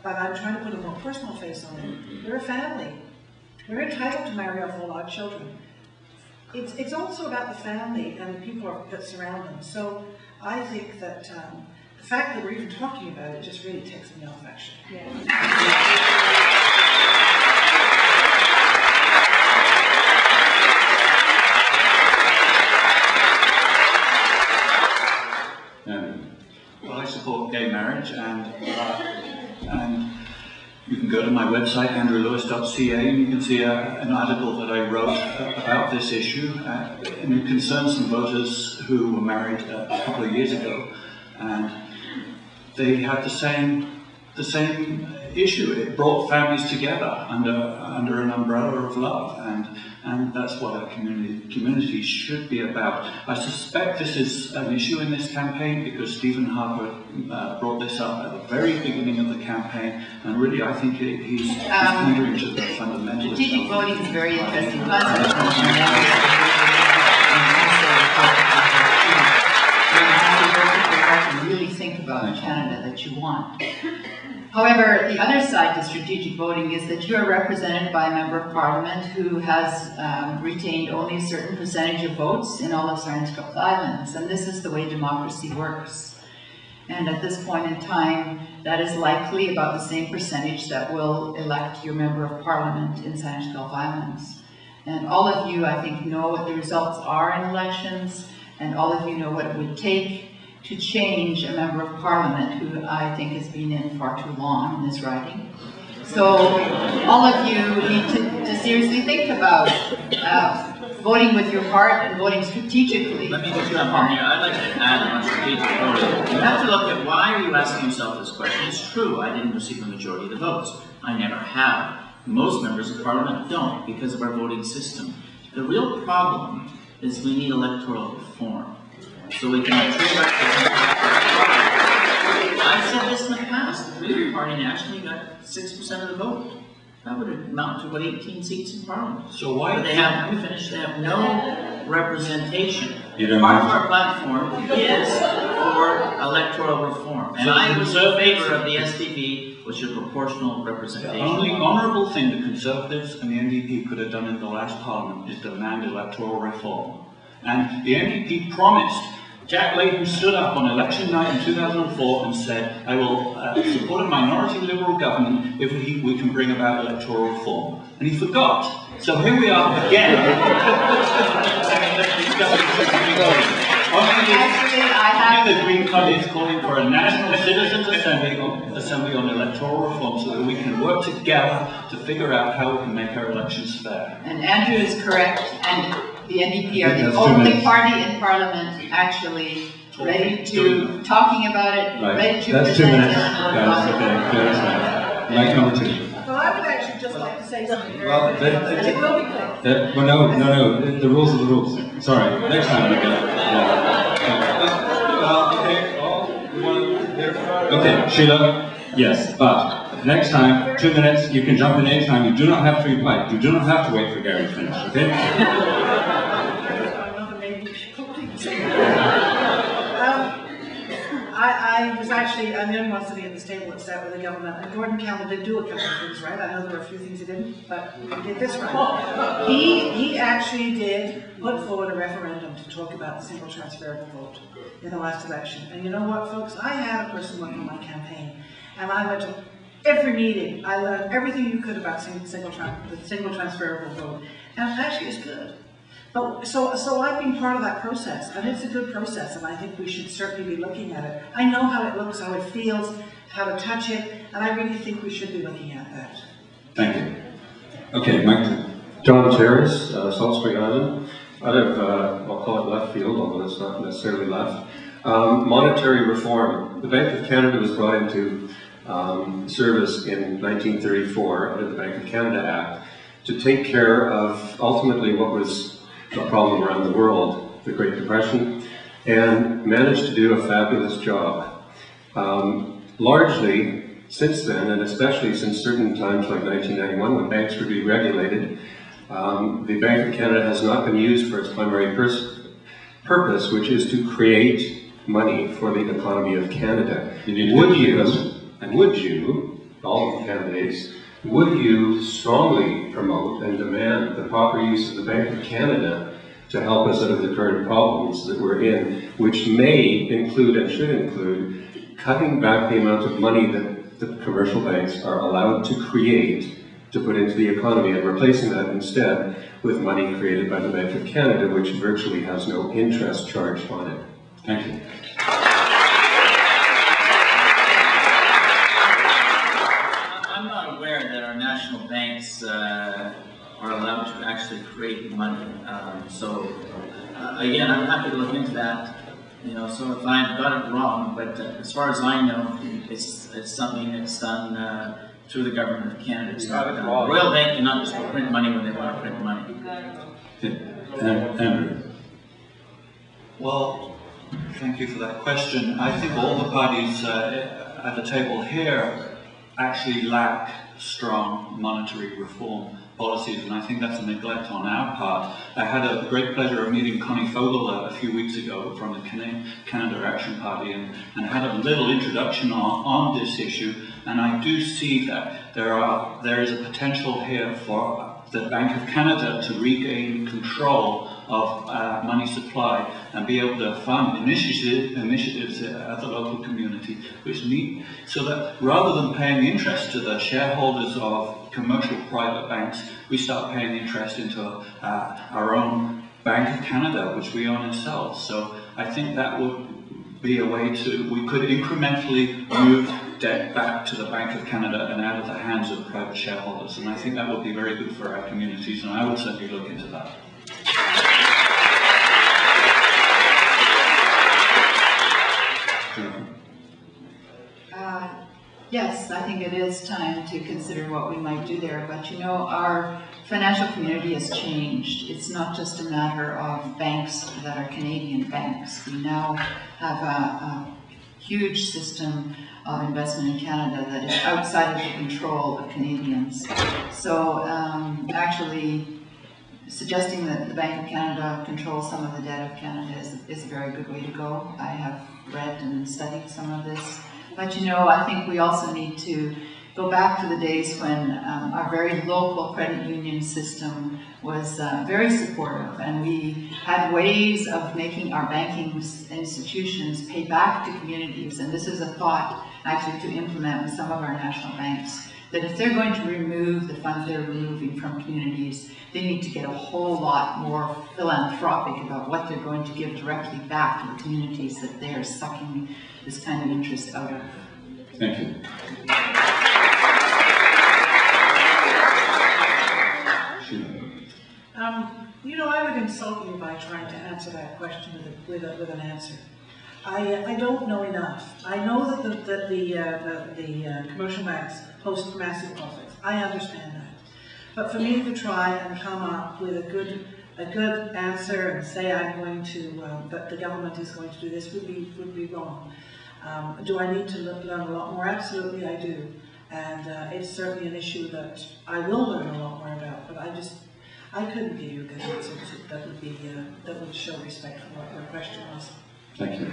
but I'm trying to put a more personal face on it. We're a family. We're entitled to marry off all our children. It's also about the family and the people that surround them. So I think that the fact that we're even talking about it just really takes me off, actually. Well, I support gay marriage, and you can go to my website, andrewlewis.ca, and you can see an article that I wrote about this issue, and it concerns some voters who were married a couple of years ago, and they had the same issue. It brought families together under an umbrella of love, and that's what our community should be about. I suspect this is an issue in this campaign because Stephen Harper brought this up at the very beginning of the campaign, and really I think he's pandering to the fundamentals. Strategic voting is very interesting. Really think about Canada that you want. However, the other side to strategic voting is that you're represented by a member of parliament who has retained only a certain percentage of votes in all of Science Cook Islands, and this is the way democracy works. And at this point in time, that is likely about the same percentage that will elect your member of parliament in Science Cook Islands. And all of you, I think, know what the results are in elections, and all of you know what it would take to change a member of parliament who I think has been in far too long in this riding. So all of you need to seriously think about voting with your heart and voting strategically. Let me just jump on here. I'd like to add on strategic voting. You have to look at why are you asking yourself this question. It's true, I didn't receive the majority of the votes. I never have. Most members of parliament don't because of our voting system. The real problem is we need electoral reform. So we can I've said this in the past. The Freedom Party nationally got 6% of the vote. That would amount to about 18 seats in Parliament. So why? But they have, let me finish, they have no representation. You Part of our platform is for electoral reform. And I was in favor of the SDP, which is proportional representation. The only honourable thing the Conservatives and the NDP could have done in the last Parliament is demand electoral reform. And the NDP promised. Jack Layton stood up on election night in 2004 and said, I will support a minority Liberal government if we can bring about electoral reform. And he forgot. So here we are again. Only the Green Party is calling for a National Citizens Assembly on electoral reform so that we can work together to figure out how we can make our elections fair. And Andrew is correct, and the NDP are the only party in Parliament actually ready to talking about it, ready to That's 2 present minutes, it. guys. Okay, Mike number 2. Well, I would actually just like to say something very Well, quickly, and it will be quick. Well, no, the rules are the rules. Sorry, next time we get it. Okay, Sheila, yes, but next time, 2 minutes, you can jump in any time. You do not have to reply. You do not have to wait for Gary to finish, okay? I was actually, I'm the only one sitting at this table that's sat with the government, and Gordon Campbell did do a couple of things right. I know there were a few things he didn't, but he did this right. He actually did put forward a referendum to talk about the single transferable vote in the last election. And you know what, folks? I had a person working on my campaign, and I went to every meeting. I learned everything you could about the single transferable vote, and actually it's good. But, so I've been part of that process, and it's a good process, and I think we should certainly be looking at it. I know how it looks, how it feels, how to touch it, and I really think we should be looking at that. Thank you. Okay, Mike. John Terrace, Saltspring Island. Out of, I'll call it left field, although it's not necessarily left. Monetary reform. The Bank of Canada was brought into service in 1934 under the Bank of Canada Act to take care of ultimately what was a problem around the world, the Great Depression, and managed to do a fabulous job. Largely, since then, and especially since certain times like 1991 when banks were deregulated, the Bank of Canada has not been used for its primary purpose, which is to create money for the economy of Canada. Would you all of the candidates, would you strongly promote and demand the proper use of the Bank of Canada to help us out of the current problems that we're in, which may include and should include cutting back the amount of money that the commercial banks are allowed to create to put into the economy, and replacing that instead with money created by the Bank of Canada, which virtually has no interest charged on it? Thank you. I'm not aware that our national banks are allowed to actually create money. Again, I'm happy to look into that. So if I've got it wrong, but as far as I know, it's something that's done through the government of Canada. It's not done. The Royal Bank cannot just go print money when they want to print money. Andrew. Well, thank you for that question. I think all the parties at the table here actually lack strong monetary reform policies, and I think that's a neglect on our part. I had a great pleasure of meeting Connie Fogel a few weeks ago from the Canada Action Party and had a little introduction on this issue, and I do see that there is a potential here for the Bank of Canada to regain control of money supply and be able to fund initiatives at the local community, which need, so that rather than paying interest to the shareholders of commercial private banks, we start paying interest into our own Bank of Canada, which we own ourselves. So I think that would be a way we could incrementally move debt back to the Bank of Canada and out of the hands of private shareholders. And I think that would be very good for our communities, and I would certainly look into that. Yes, I think it is time to consider what we might do there, but our financial community has changed. It's not just a matter of banks that are Canadian banks. We now have a huge system of investment in Canada that is outside of the control of Canadians. So actually suggesting that the Bank of Canada controls some of the debt of Canada is a very good way to go. I have read and studied some of this. But I think we also need to go back to the days when our very local credit union system was very supportive, and we had ways of making our banking institutions pay back to communities. And this is a thought actually to implement with some of our national banks, that if they're going to remove the funds they're removing from communities, they need to get a whole lot more philanthropic about what they're going to give directly back to the communities that they're sucking this kind of interest out of. Thank you. I would insult you by trying to answer that question with an answer. I don't know enough. I know that the commercial banks host massive profits. I understand that. But for me to try and come up with a good answer and say I'm going to that the government is going to do this would be wrong. Do I need to learn a lot more? Absolutely, I do. And it's certainly an issue that I will learn a lot more about. But I couldn't give you a good answer that would show respect for what your question was. Thank you.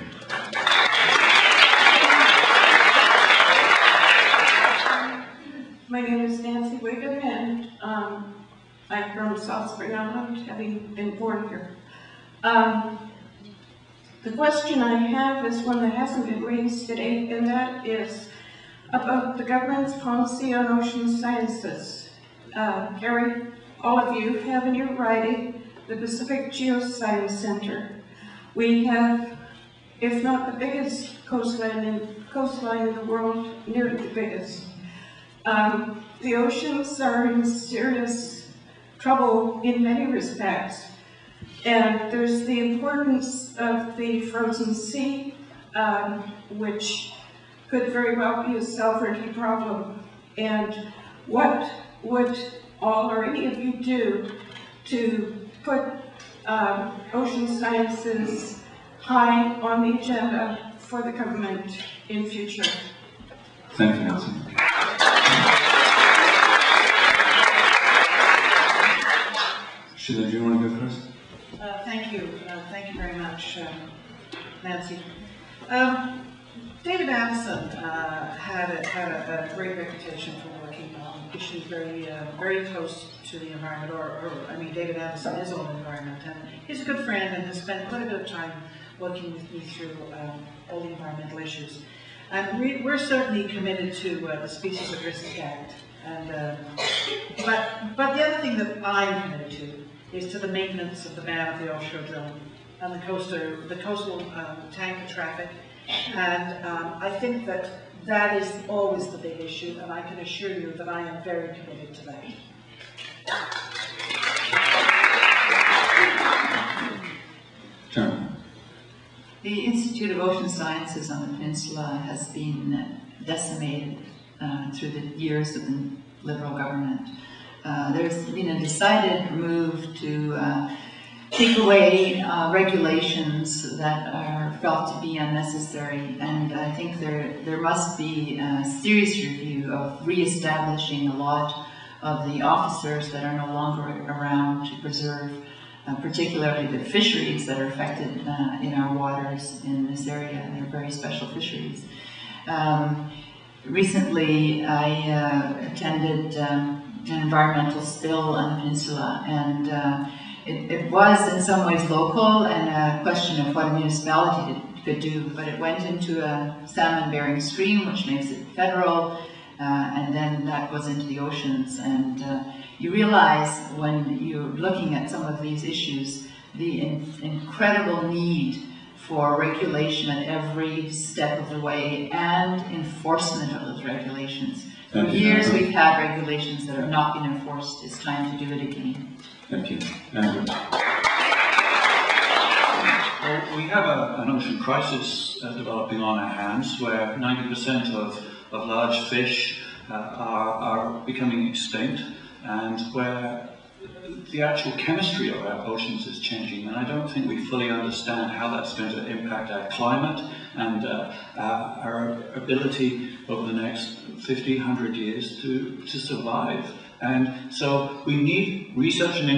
My name is Nancy Wiggum, and I'm from Saltspring, Ireland, having been born here. The question I have is one that hasn't been raised today, and that is about the government's policy on ocean sciences. Gary, all of you have in your writing the Pacific Geoscience Center. We have, if not the biggest coastline in the world, nearly the biggest. The oceans are in serious trouble in many respects, and there's the importance of the frozen sea, which could very well be a sovereignty problem. And what would all or any of you do to put ocean sciences high on the agenda for the government in future? Thank you, Nancy. Sheila, do you want to go first? Thank you. Thank you very much, Nancy. David Addison had a great reputation for working on issues very close to the environment, I mean, David Addison is on the environment, and he's a good friend and has spent quite a bit of time working with me through all the environmental issues. And we're certainly committed to the Species at Risk Act. And but the other thing that I'm committed to is to the maintenance of the ban of the offshore drilling and the coastal tanker traffic. And I think that is always the big issue, and I can assure you that I am very committed to that. Chairman. The Institute of Ocean Sciences on the peninsula has been decimated through the years of the Liberal government. There's been a decided move to take away regulations that are felt to be unnecessary, and I think there must be a serious review of re-establishing a lot of the officers that are no longer around to preserve particularly the fisheries that are affected in our waters in this area. They're very special fisheries. Recently, I attended an environmental spill on the peninsula, and it was in some ways local and a question of what a municipality could do, but it went into a salmon-bearing stream, which makes it federal, and then that goes into the oceans. And you realize when you're looking at some of these issues, the incredible need for regulation at every step of the way and enforcement of those regulations. For years we've had regulations that have not been enforced. It's time to do it again. Thank you. Andrew. Well, we have an ocean crisis developing on our hands where 90% of large fish are becoming extinct, and where the actual chemistry of our oceans is changing, and I don't think we fully understand how that's going to impact our climate and our ability over the next 50, 100 years to survive. And so we need research and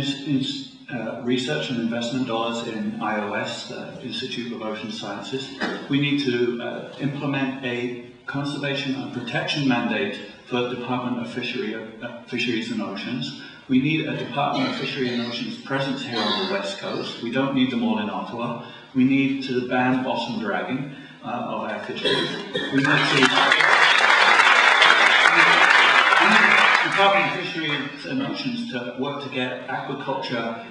investment dollars in IOS, the Institute of Ocean Sciences. We need to implement a conservation and protection mandate for the Department of Fisheries and Oceans. We need a Department of Fisheries and Oceans presence here on the West Coast. We don't need them all in Ottawa. We need to ban bottom dragging of our fisheries. We need Department of Fisheries and Oceans to work to get aquaculture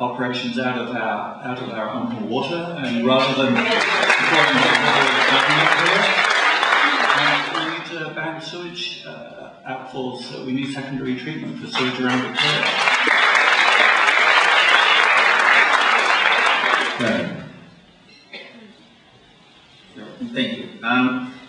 operations out of our open water, and rather than supporting the government here, we need to ban sewage outfalls. We need secondary treatment for sewage around Victoria. Thank you.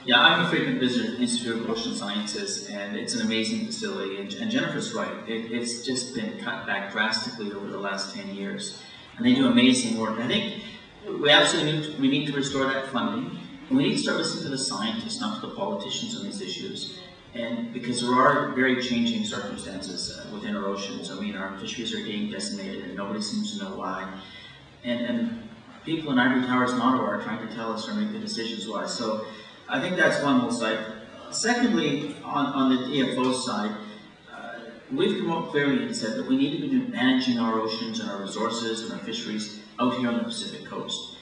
Yeah, I'm a frequent visitor to the Institute of Ocean Sciences, and it's an amazing facility. And Jennifer's right; it's just been cut back drastically over the last 10 years, and they do amazing work. I think we absolutely need to restore that funding, and we need to start listening to the scientists, not to the politicians on these issues. And because there are very changing circumstances within our oceans. I mean, our fisheries are getting decimated, and nobody seems to know why. And people in ivory towers in Ottawa are trying to tell us or make the decisions why. So I think that's one whole side. Secondly, on the DFO side, we've come up clearly and said that we need to be managing our oceans and our resources and our fisheries out here on the Pacific coast.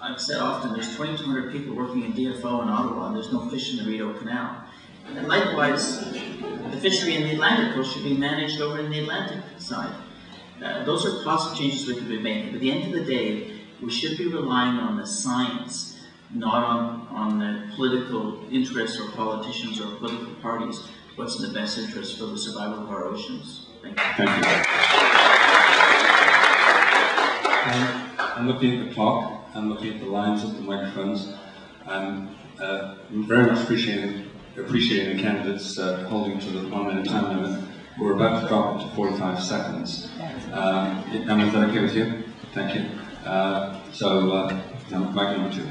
I've said often there's 2,200 people working in DFO in Ottawa, and there's no fish in the Rideau Canal. And likewise, the fishery in the Atlantic coast should be managed over in the Atlantic side. Those are policy changes we could be making. But at the end of the day, we should be relying on the science, not on the political interests or politicians or political parties. What's in the best interest for the survival of our oceans? Thank you. Thank you. I'm looking at the clock. I'm looking at the lines of the microphones. I'm very much appreciating the candidates holding to the 1 minute time limit. We're about to drop it to 45 seconds. Emma, is that okay with you? Thank you. Mic number 2.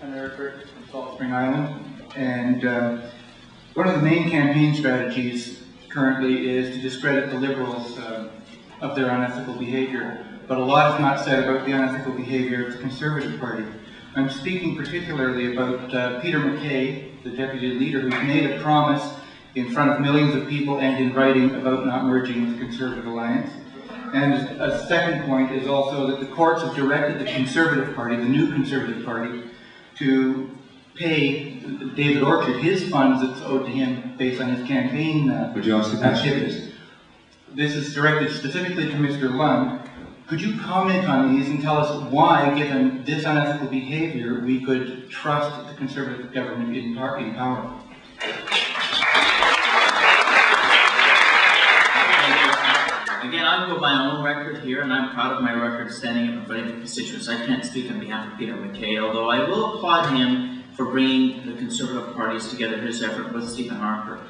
I'm Eric Rick from Saltspring Island, and one of the main campaign strategies currently is to discredit the Liberals of their unethical behaviour. But a lot is not said about the unethical behaviour of the Conservative Party. I'm speaking particularly about Peter MacKay, the deputy leader, who's made a promise in front of millions of people and in writing about not merging with the Conservative Alliance. And a second point is also that the courts have directed the Conservative Party, the new Conservative Party, to pay David Orchard his funds that's owed to him based on his campaign activities. This is directed specifically to Mr. Lund. Could you comment on these and tell us why, given this unethical behavior, we could trust the Conservative government in power? Again, I go by my own record here, and I'm proud of my record standing up in front of the constituents. I can't speak on behalf of Peter MacKay, although I will applaud him for bringing the Conservative parties together, his effort with Stephen Harper.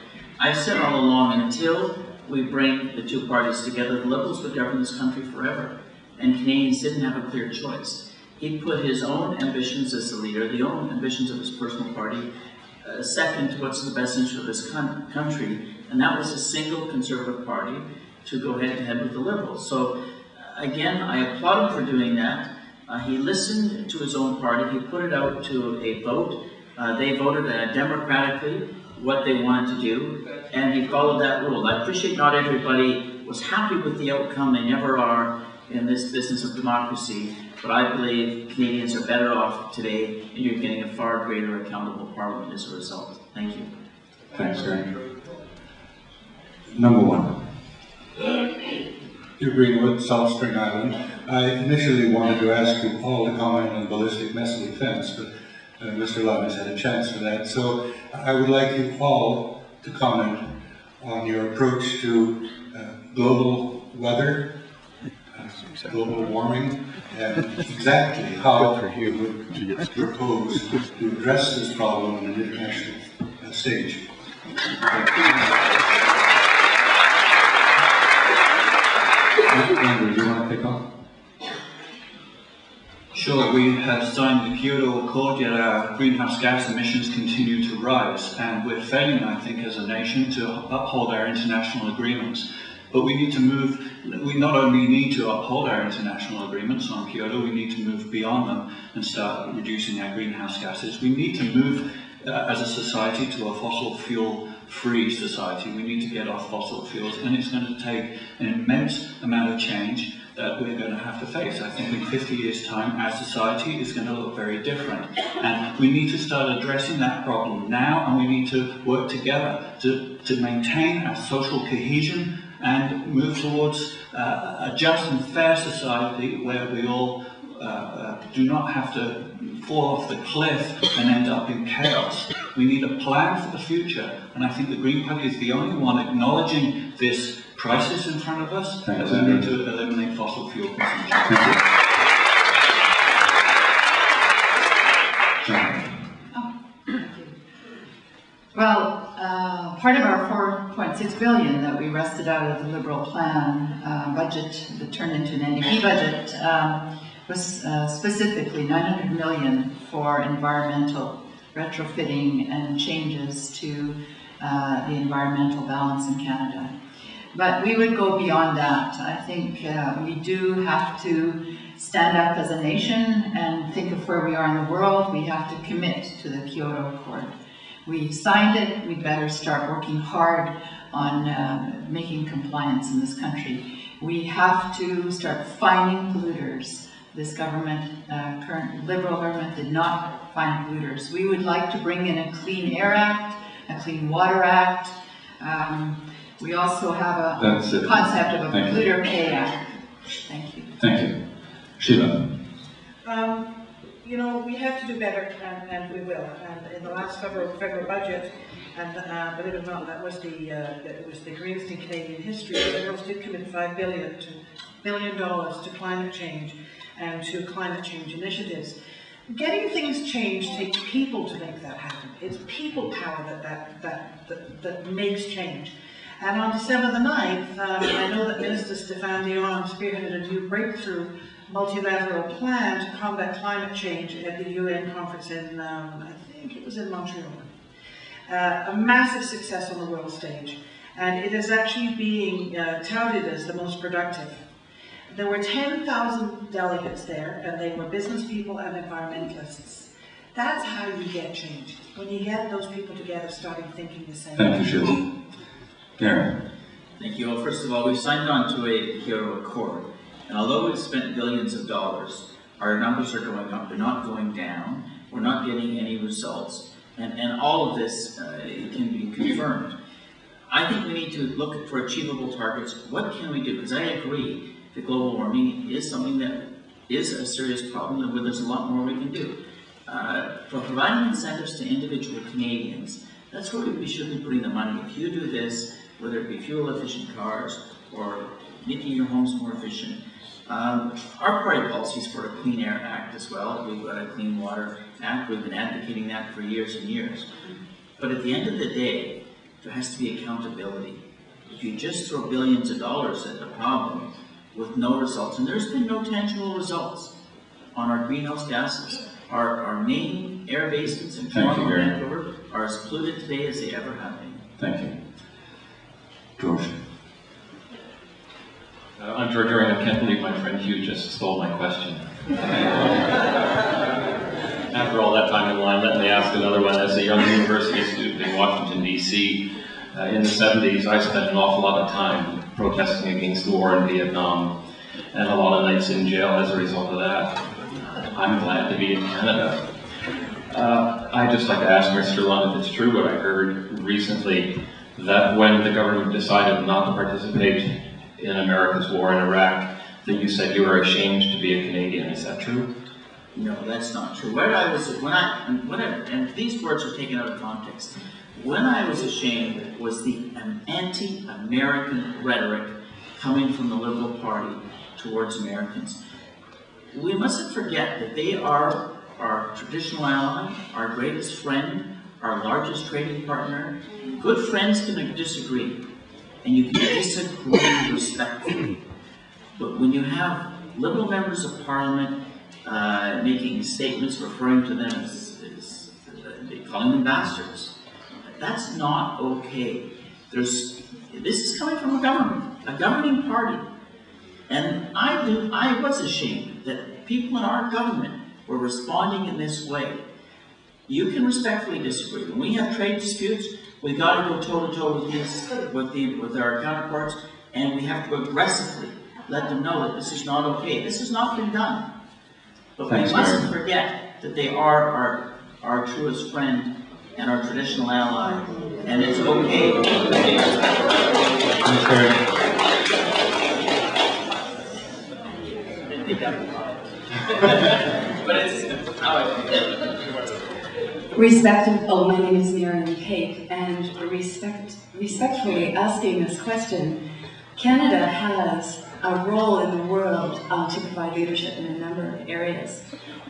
I've said all along, until we bring the two parties together, the Liberals would govern this country forever. And Canadians didn't have a clear choice. He put his own ambitions as the leader, the own ambitions of his personal party, second to what's in the best interest of this country, and that was a single Conservative party to go head-to-head with the Liberals. So, again, I applaud him for doing that. He listened to his own party. He put it out to a vote. They voted democratically what they wanted to do, and he followed that rule. I appreciate not everybody was happy with the outcome. They never are in this business of democracy, but I believe Canadians are better off today, and you're getting a far greater accountable Parliament as a result. Thank you. Thanks, Gary. Number one. You're Greenwood, Saltspring Island. I initially wanted to ask you all to comment on ballistic missile defense, but Mr. Lund has had a chance for that. So I would like you all to comment on your approach to global weather, global warming, and exactly how you would propose to address this problem on an international stage. Andrew, do you want to pick up? Sure, we have signed the Kyoto Accord, yet our greenhouse gas emissions continue to rise, and we're failing, I think, as a nation to uphold our international agreements. But we need to move, we not only need to uphold our international agreements on Kyoto, we need to move beyond them and start reducing our greenhouse gases. We need to move as a society to a fossil fuel-free society. We need to get off fossil fuels, and it's going to take an immense amount of change that we're going to have to face. I think in 50 years' time, our society is going to look very different. And we need to start addressing that problem now, and we need to work together to maintain our social cohesion and move towards a just and fair society where we all do not have to fall off the cliff and end up in chaos. We need a plan for the future, and I think the Green Party is the only one acknowledging this crisis in front of us, that we need to eliminate fossil fuel consumption. Well, part of our $4.6 billion that we wrested out of the Liberal plan budget that turned into an NDP budget was specifically $900 million for environmental retrofitting and changes to the environmental balance in Canada. But we would go beyond that. I think we do have to stand up as a nation and think of where we are in the world. We have to commit to the Kyoto Accord. We've signed it. We'd better start working hard on making compliance in this country. We have to start finding polluters. This government, current Liberal government, did not find polluters. We would like to bring in a Clean Air Act, a Clean Water Act. We also have a concept of a Polluter Pay Act. Thank you. Thank you. Sheila. You know, we have to do better, and we will. And in the last federal budget, and believe it or not, that was the greatest in Canadian history. The Liberals did commit $5 billion to climate change and to climate change initiatives. Getting things changed takes people to make that happen. It's people power that makes change. And on December the 9th, I know that Minister Stéphane Dion spearheaded a new breakthrough multilateral plan to combat climate change at the UN conference in, I think it was in Montreal. A massive success on the world stage. And it is actually being touted as the most productive. There were 10,000 delegates there, and they were business people and environmentalists. That's how you get change, when you get those people together starting thinking the same way. Thank you, Sheila. Gary. Thank you. Well, first of all, we've signed on to a Kyoto Accord, and although we've spent billions of dollars, our numbers are going up, they're not going down, we're not getting any results, and all of this can be confirmed. I think we need to look for achievable targets. What can we do? Because I agree that global warming is something that is a serious problem and where there's a lot more we can do. For providing incentives to individual Canadians, that's where we should be putting the money. If you do this, whether it be fuel-efficient cars or making your homes more efficient, our party policies for a Clean Air Act as well. We've got a Clean Water Act. We've been advocating that for years and years. But at the end of the day, there has to be accountability. If you just throw billions of dollars at the problem with no results, and there's been no tangible results on our greenhouse gases, our main air basins in Toronto and Vancouver are as polluted today as they ever have been. Thank you. George. I'm George Oring. I can't believe my friend Hugh just stole my question. After all that time in line, let me ask another one. As a young university student in Washington, D.C., in the 70s, I spent an awful lot of time protesting against the war in Vietnam, and a lot of nights in jail as a result of that. I'm glad to be in Canada. I'd just like to ask Mr. Lund if it's true what I heard recently, that when the government decided not to participate in America's war in Iraq, that you said you were ashamed to be a Canadian. Is that true? No, that's not true. And these words are taken out of context. When I was ashamed was the anti-American rhetoric coming from the Liberal Party towards Americans. We mustn't forget that they are our traditional ally, our greatest friend, our largest trading partner. Good friends can disagree, and you can disagree respectfully. But when you have Liberal members of Parliament making statements referring to them as calling them bastards, that's not okay. This is coming from a government, a governing party. And I was ashamed that people in our government were responding in this way. You can respectfully disagree. When we have trade disputes, we've got to go toe-to-toe with our counterparts, and we have to aggressively let them know that this is not okay. This has not been done. But we mustn't forget that they are our truest friend and our traditional ally, and it's okay. But it's how I Respectful, my name is Miriam Cake, and respectfully asking this question, Canada has a role in the world to provide leadership in a number of areas.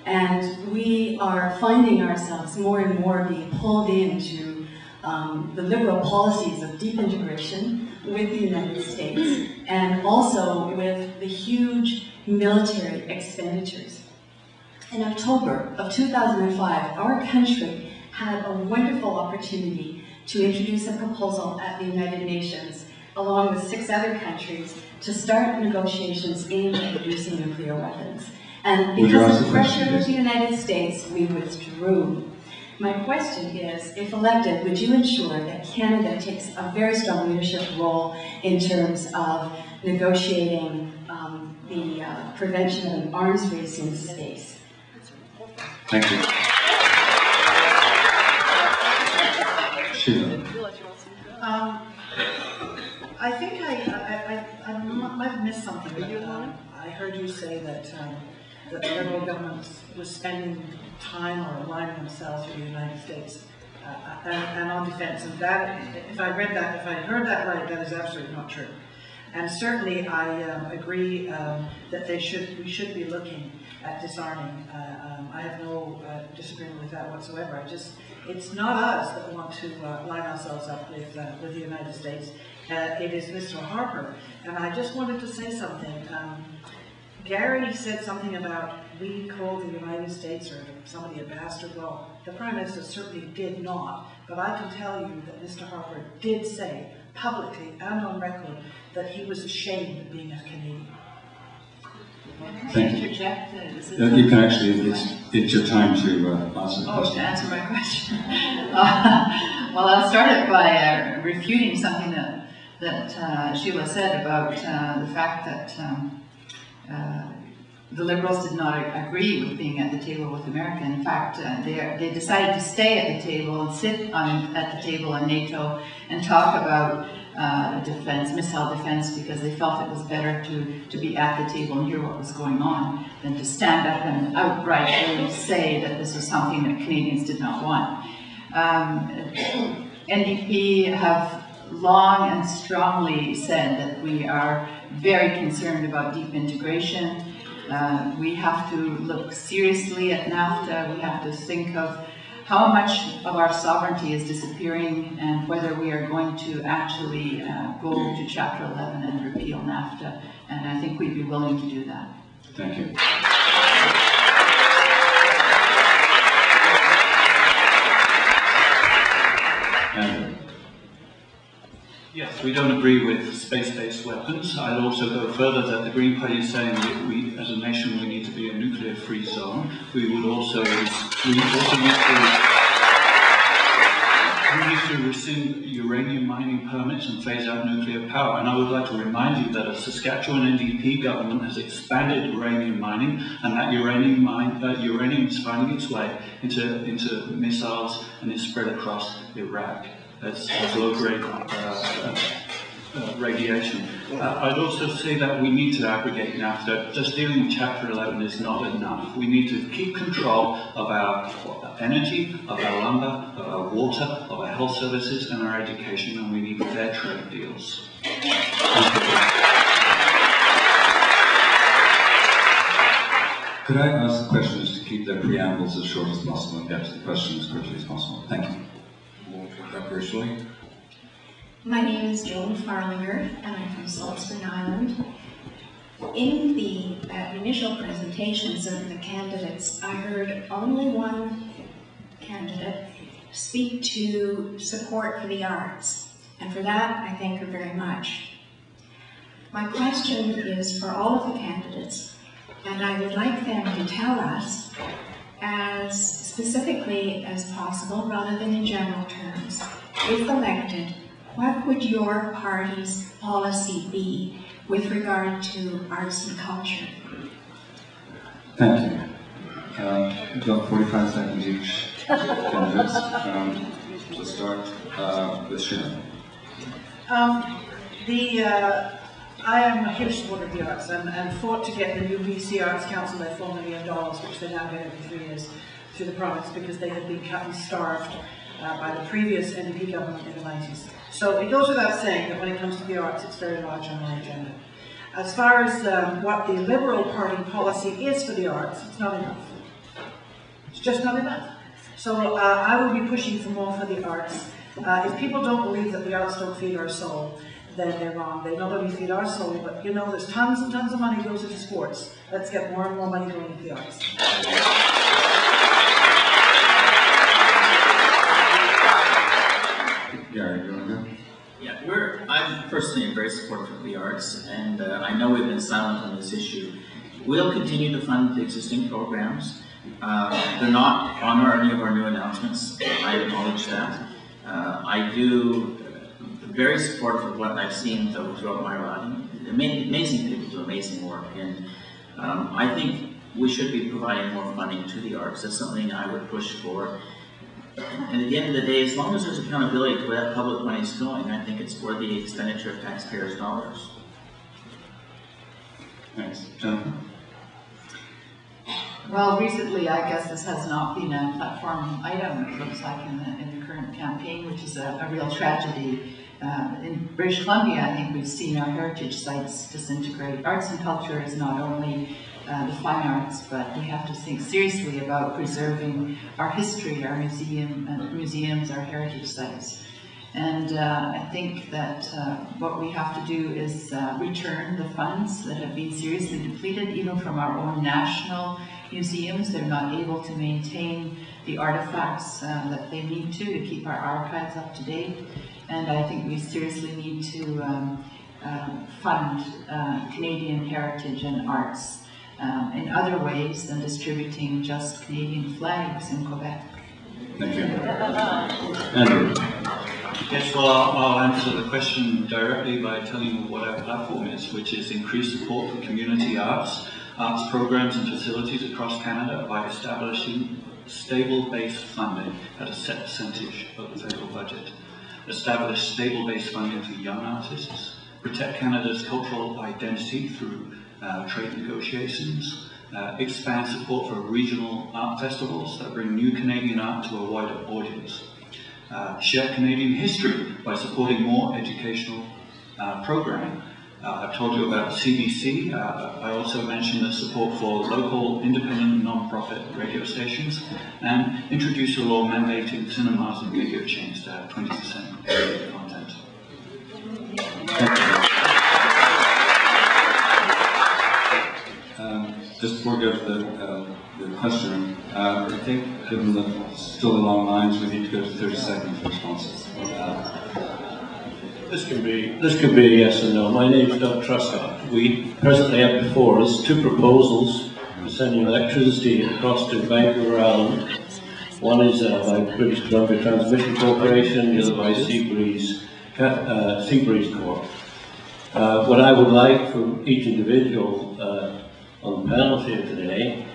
And we are finding ourselves more and more being pulled into the Liberal policies of deep integration with the United States, and also with the huge military expenditures. In October of 2005, our country had a wonderful opportunity to introduce a proposal at the United Nations, along with 6 other countries, to start negotiations aimed at reducing nuclear weapons. And because of pressure of the United States, we withdrew. My question is, if elected, would you ensure that Canada takes a very strong leadership role in terms of negotiating the prevention of an arms race in space? Thank you. Sheila. I think I might have missed something. I heard you say that the Liberal government was spending time or aligning themselves with the United States and on defense. And that, if I heard that right, that is absolutely not true. And certainly I agree that we should be looking at disarming. I have no disagreement with that whatsoever. It's not us that want to line ourselves up with the United States. It is Mr. Harper. And I just wanted to say something. Gary said something about we called the United States or somebody a bastard. Well, the Prime Minister certainly did not. But I can tell you that Mr. Harper did say publicly and on record that he was ashamed of being a Canadian. Thank you. Interject? You can actually, it's your time to answer the Oh, question. to answer my question. Well, I'll start it by refuting something that Sheila said about the fact that the Liberals did not agree with being at the table with America. In fact, they decided to stay at the table and sit at the table in NATO and talk about defense, missile defense, because they felt it was better to be at the table and hear what was going on than to stand up and outrightly say that this was something that Canadians did not want. NDP have long and strongly said that we are very concerned about deep integration. We have to look seriously at NAFTA. We have to think of how much of our sovereignty is disappearing and whether we are going to actually go to Chapter 11 and repeal NAFTA. And I think we'd be willing to do that. Thank you. Andrew. Yes, we don't agree with space-based weapons. I'd also go further that the Green Party is saying that we, as a nation, we need to be a nuclear-free zone. We also need to rescind uranium mining permits and phase out nuclear power. And I would like to remind you that a Saskatchewan NDP government has expanded uranium mining, and that uranium is finding its way into missiles and is spread across Iraq as low-grade radiation. I'd also say that we need to abrogate NAFTA. Just dealing with Chapter 11 is not enough. We need to keep control of our energy, of our lumber, of our water, of our health services and our education, and we need fair trade deals. Could I ask the questioners to keep their preambles as short as possible and get to the question as quickly as possible? Thank you. We'll take that personally. My name is Joan Farlinger, and I'm from Saltspring Island. In the initial presentations of the candidates, I heard only one candidate speak to support for the arts, and for that I thank her very much. My question is for all of the candidates, and I would like them to tell us, as specifically as possible, rather than in general terms, if elected, what would your party's policy be with regard to arts and culture? Thank you. We've got 45 seconds each. Candidates. To start with Sheila. I am a huge supporter of the arts and fought to get the new BC Arts Council their $4 million, which they now get every 3 years through the province because they had been cut and starved by the previous NDP government in the 90s. So it goes without saying that when it comes to the arts, it's very large on my agenda. As far as what the Liberal Party policy is for the arts, it's not enough. It's just not enough. So I will be pushing for more for the arts. If people don't believe that the arts don't feed our soul, then they're wrong. They not only feed our soul, but you know, there's tons and tons of money goes into sports. Let's get more and more money going into the arts. Gary, you want to go? Yeah, I'm personally very supportive of the arts, and I know we've been silent on this issue. We'll continue to fund the existing programs. They're not on any of our new announcements. I acknowledge that. I do very supportive of what I've seen throughout my riding. Amazing people do amazing work, and I think we should be providing more funding to the arts. That's something I would push for. And at the end of the day, as long as there's accountability to where that public money is going, I think it's worthy expenditure of taxpayers' dollars. Thanks. Jennifer? Well, recently, I guess this has not been a platform item, it looks like, in the current campaign, which is a real tragedy. In British Columbia, I think we've seen our heritage sites disintegrate. Arts and culture is not only the fine arts, but we have to think seriously about preserving our history, our museums, our heritage sites. And I think that what we have to do is return the funds that have been seriously depleted, even from our own national museums. They're not able to maintain the artifacts that they need to keep our archives up to date. And I think we seriously need to fund Canadian heritage and arts. in other ways than distributing just Canadian flags in Quebec. Thank you. Andrew. Yes, well, I'll answer the question directly by telling you what our platform is, which is increased support for community arts programs and facilities across Canada by establishing stable base funding at a set percentage of the federal budget. Establish stable base funding for young artists. Protect Canada's cultural identity through trade negotiations. Expand support for regional art festivals that bring new Canadian art to a wider audience. Share Canadian history by supporting more educational programming. I've told you about CBC. I also mentioned the support for local independent non-profit radio stations and introduce a law mandating cinemas and video chains to have 20% creative content. Just before we go to the question, I think, given that it's still along lines, we need to go to 30 seconds for responses. This could be a yes and no. My name is Doug Truscott. We presently have before us two proposals for sending electricity across to Vancouver Island. One is by British Columbia Transmission Corporation, the other by Seabreeze Corp. What I would like from each individual on the panel here today,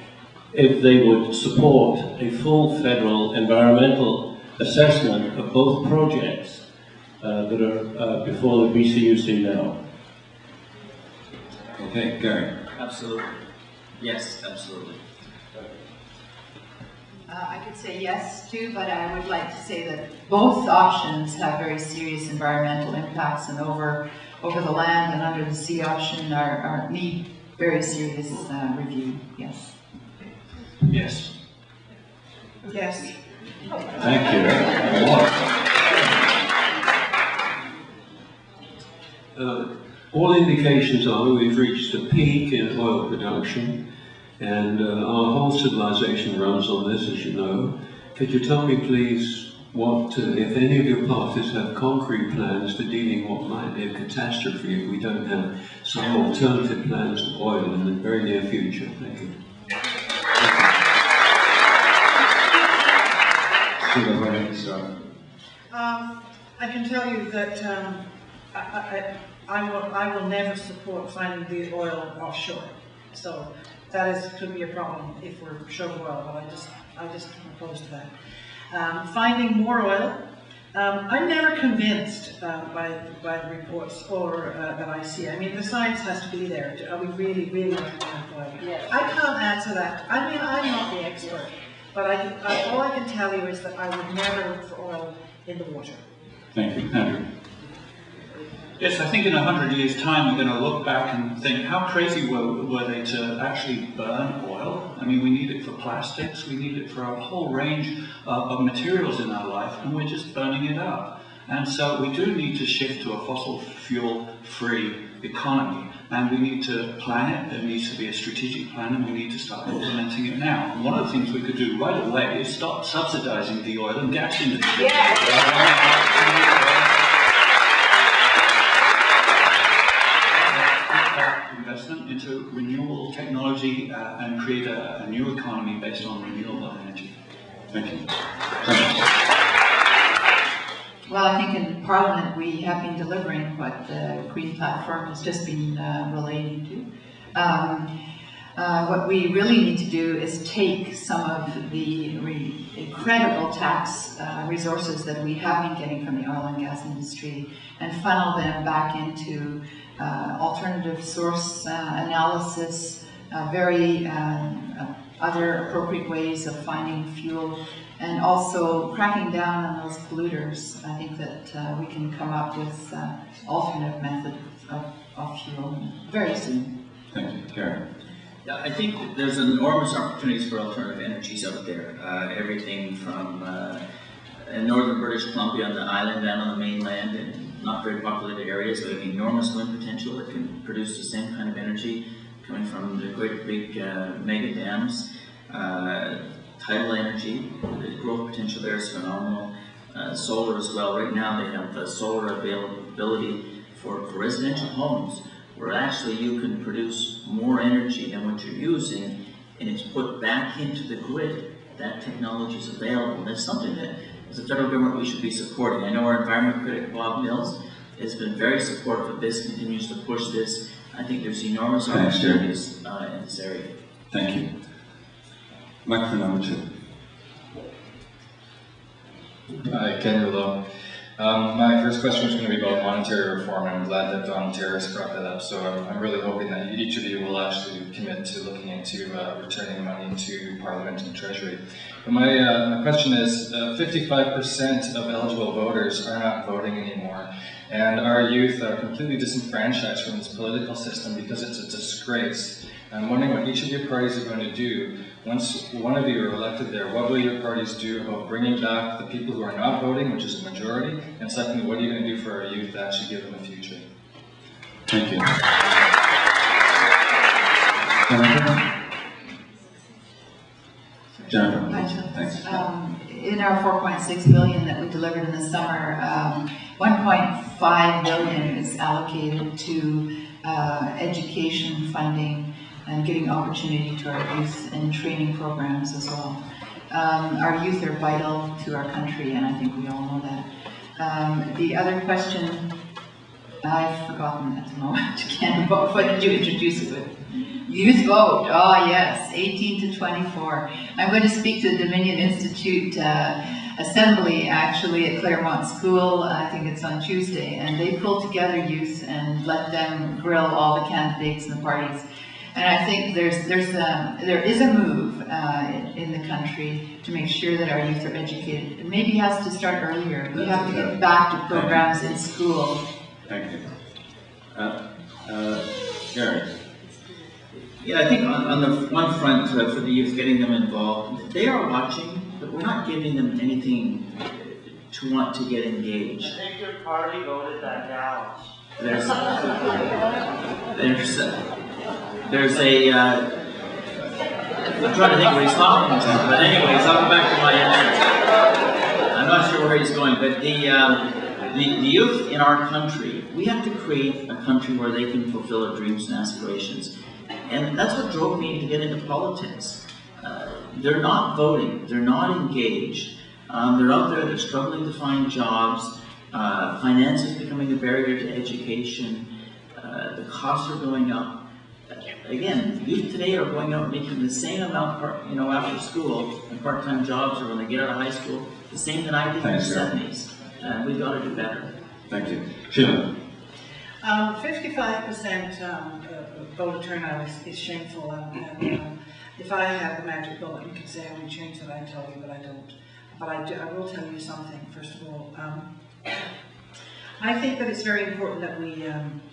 if they would support a full federal environmental assessment of both projects that are before the BCUC now. Okay, Gary. Absolutely. Yes, absolutely. I could say yes too, but I would like to say that both options have very serious environmental impacts, and over the land and under the sea option need very serious review. Yes. Yes. Yes. Thank you. All indications are we've reached a peak in oil production, and our whole civilization runs on this, as you know. Could you tell me, please, what, if any of your parties have concrete plans for dealing what might be a catastrophe if we don't have some alternative plans of oil in the very near future? Thank you. I can tell you that I will never support finding the oil offshore. So that could be a problem if we're short of oil, but I just am opposed to that. Finding more oil, I'm never convinced by the reports or that I see. I mean, the science has to be there. Are we really looking at oil? Yes. I can't answer that. I mean, I'm not the expert, but all I can tell you is that I would never look for oil in the water. Thank you. Andrew. Yes, I think in 100 years' time we're going to look back and think, how crazy were they to actually burn oil? I mean, we need it for plastics, we need it for a whole range of materials in our life, and we're just burning it up. And so we do need to shift to a fossil fuel-free economy, and we need to plan it. There needs to be a strategic plan, and we need to start implementing it now. And one of the things we could do right away is stop subsidizing the oil and gas industry. Investment into renewable technology and create a new economy based on renewable energy. Thank you. Well, I think in Parliament we have been delivering what the Green Platform has just been relating to. What we really need to do is take some of the incredible tax resources that we have been getting from the oil and gas industry and funnel them back into alternative source analysis, other appropriate ways of finding fuel, and also cracking down on those polluters. I think that we can come up with alternate methods of fuel very soon. Thank you. Karen. Yeah, I think that there's enormous opportunities for alternative energies out there. Everything from in northern British Columbia on the island and on the mainland and not very populated areas, we have enormous wind potential that can produce the same kind of energy coming from the great big mega dams. Tidal energy, the growth potential there is phenomenal. Solar as well. Right now they have solar availability for residential homes where actually you can produce more energy than what you're using, and it's put back into the grid. That technology is available. And it's something that, as a federal government, we should be supporting. I know our environment critic, Bob Mills, has been very supportive of this, continues to push this. I think there's enormous opportunities in this area. Thank you. Microphone number 2. Hi, Ken Rouleau. My first question is going to be about monetary reform. I'm glad that Don Terrace brought that up, so I'm really hoping that each of you will actually commit to looking into returning money to Parliament and Treasury. But my question is, 55% of eligible voters are not voting anymore, and our youth are completely disenfranchised from this political system because it's a disgrace. I'm wondering what each of your parties are going to do. Once one of you are elected there, what will your parties do about bringing back the people who are not voting, which is a majority? And secondly, what are you going to do for our youth to actually give them a future? Thank you. Jennifer. Thanks. In our 4.6 billion that we delivered in the summer, 1.5 billion is allocated to education funding and giving opportunity to our youth and training programs as well. Our youth are vital to our country, and I think we all know that. The other question, I've forgotten at the moment. Can't vote. What did you introduce it with? Youth vote. Oh yes, 18 to 24. I'm going to speak to the Dominion Institute Assembly actually at Claremont School. I think it's on Tuesday, and they pull together youth and let them grill all the candidates and the parties. And I think there is a move in the country to make sure that our youth are educated. It maybe has to start earlier. We have to get back to programs in school. Thank you. Gary. Yeah, I think on the one front, for the youth, getting them involved, they are watching, but we're not giving them anything to want to get engaged. I think your party voted that down. There's a, I'm trying to think what he's talking about, but anyways, I'll go back to my answer. I'm not sure where he's going, but the youth in our country, we have to create a country where they can fulfill their dreams and aspirations. And that's what drove me to get into politics. They're not voting, they're not engaged. They're out there, they're struggling to find jobs. Finance is becoming a barrier to education. The costs are going up. Again, youth today are going out making the same amount, after school and part-time jobs, or when they get out of high school, the same that I did in the 70s. We've got to do better. Thank you. Sheila. 55% voter turnout is shameful. If I had the magic bullet and could say I would change that, I'd tell you, but I don't. But I will tell you something. First of all, I think that it's very important that we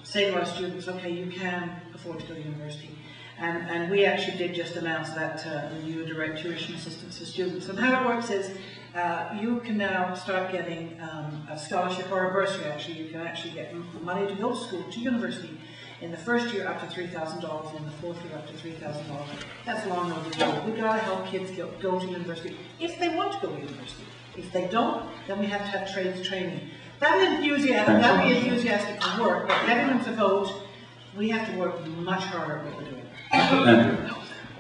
say to our students, okay, you can afford to go to university. And we actually did just announce that new direct tuition assistance for students. And how it works is you can now start getting a scholarship or a bursary. Actually, you can actually get money to go to school, to university, in the first year up to $3,000, and in the fourth year up to $3,000. That's long overdue. We've got to help kids go to university if they want to go to university. If they don't, then we have to have trades training. That would be enthusiastic to work, but getting them to vote, we have to work much harder at what we're doing.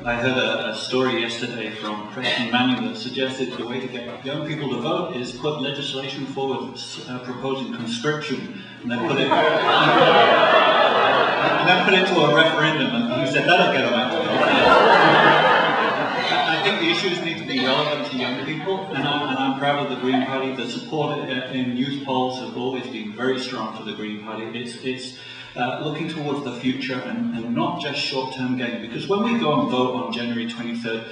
I heard a story yesterday from Preston Manning that suggested the way to get young people to vote is put legislation forward proposing conscription, and then put it to a referendum, and he said that'll get them out to vote. I think the issues need to be relevant to young people, and I'm proud of the Green Party. The support in youth polls have always been very strong for the Green Party. It's looking towards the future and not just short-term gain, because when we go and vote on January 23rd,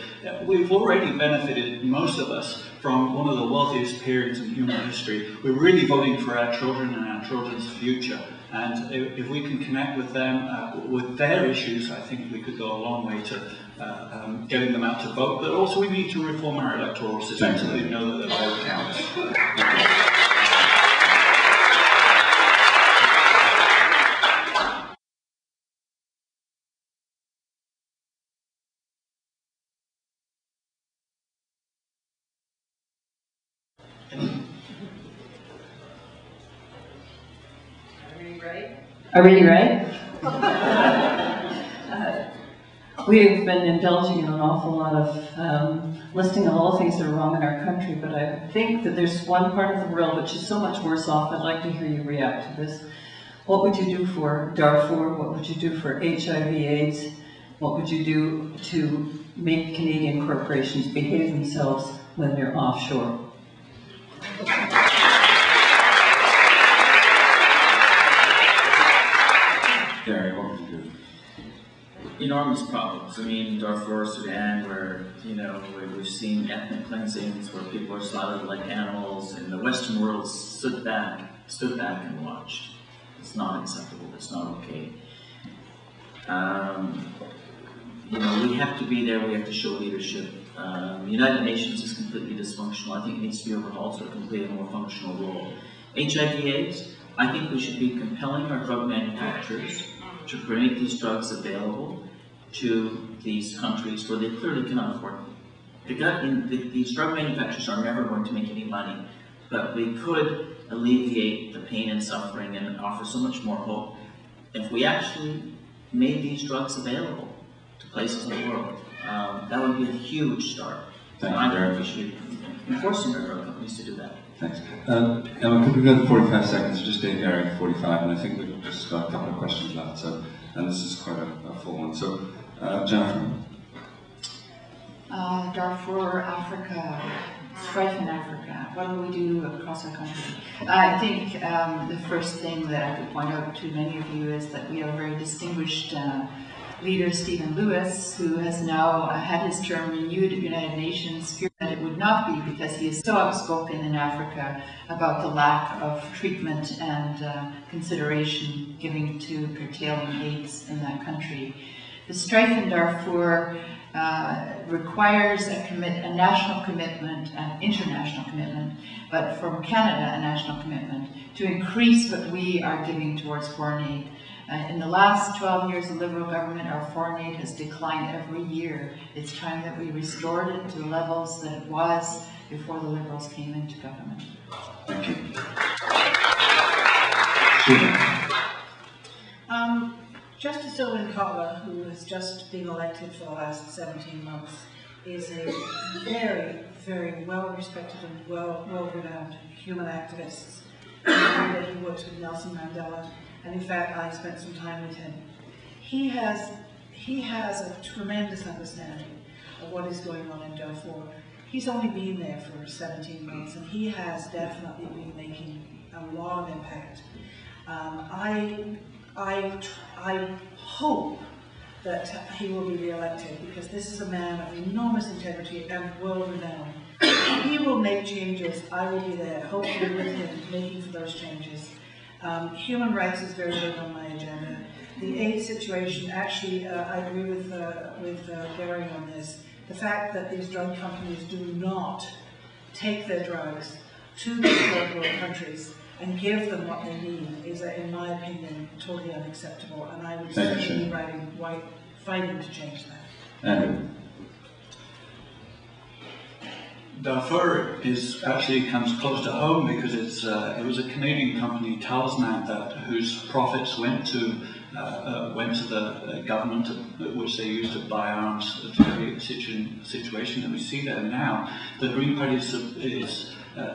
we've already benefited, most of us, from one of the wealthiest periods in human history. We're really voting for our children and our children's future, and if we can connect with them, with their issues, I think we could go a long way to getting them out to vote. But also we need to reform our electoral system so they know that their vote counts. Are we ready? We've been indulging in an awful lot of listing of all things that are wrong in our country, but I think that there's one part of the world which is so much worse off. I'd like to hear you react to this. What would you do for Darfur? What would you do for HIV/AIDS? What would you do to make Canadian corporations behave themselves when they're offshore? Gary, what would you do? Enormous problems. I mean, Darfur, Sudan, where, you know, we've seen ethnic cleansings where people are slaughtered like animals, and the Western world stood back and watched. It's not acceptable. It's not okay. You know, we have to be there. We have to show leadership. The United Nations is completely dysfunctional. I think it needs to be overhauled to complete a more functional role. HIV/AIDS, I think we should be compelling our drug manufacturers to make these drugs available to these countries where they clearly cannot afford them. These drug manufacturers are never going to make any money, but we could alleviate the pain and suffering and offer so much more hope if we actually made these drugs available to places in the world. That would be a huge start. Thank you, I Gary. think we should be enforcing our drug companies to do that. Thanks. Emma, could we go to 45 seconds? Just gave Gary 45, and I think we've just got a couple of questions left, so, and this is quite a full one. So, Jennifer. Darfur, Africa, strife in Africa. What do we do across our country? I think the first thing that I could point out to many of you is that we have a very distinguished leader, Stephen Lewis, who has now had his term renewed at United Nations. That it would not be, because he is so outspoken in Africa about the lack of treatment and consideration given to curtailing AIDS in that country. The strife in Darfur requires a national commitment, an international commitment, but from Canada a national commitment to increase what we are giving towards foreign aid. In the last 12 years of Liberal government, our foreign aid has declined every year. It's time that we restored it to the levels that it was before the Liberals came into government. Thank you. Justice Owen Kala, who has just been elected for the last 17 months, is a very, very well-respected and well-renowned human activist. He works with Nelson Mandela, and in fact, I spent some time with him. He has a tremendous understanding of what is going on in Darfur. He's only been there for 17 months, and he has definitely been making a lot of impact. I hope that he will be re-elected, because this is a man of enormous integrity and world-renowned. He will make changes. I will be there, hopefully with him, making for those changes. Human rights is very big on my agenda. The AIDS situation, actually, I agree with Gary on this. The fact that these drug companies do not take their drugs to these third world countries and give them what they need is, in my opinion, totally unacceptable. And I would certainly be fighting to change that. Andrew. Darfur actually comes close to home, because it was a Canadian company, Talisman, whose profits went to the government, which they used to buy arms to create the situation that we see there now. The Green Party is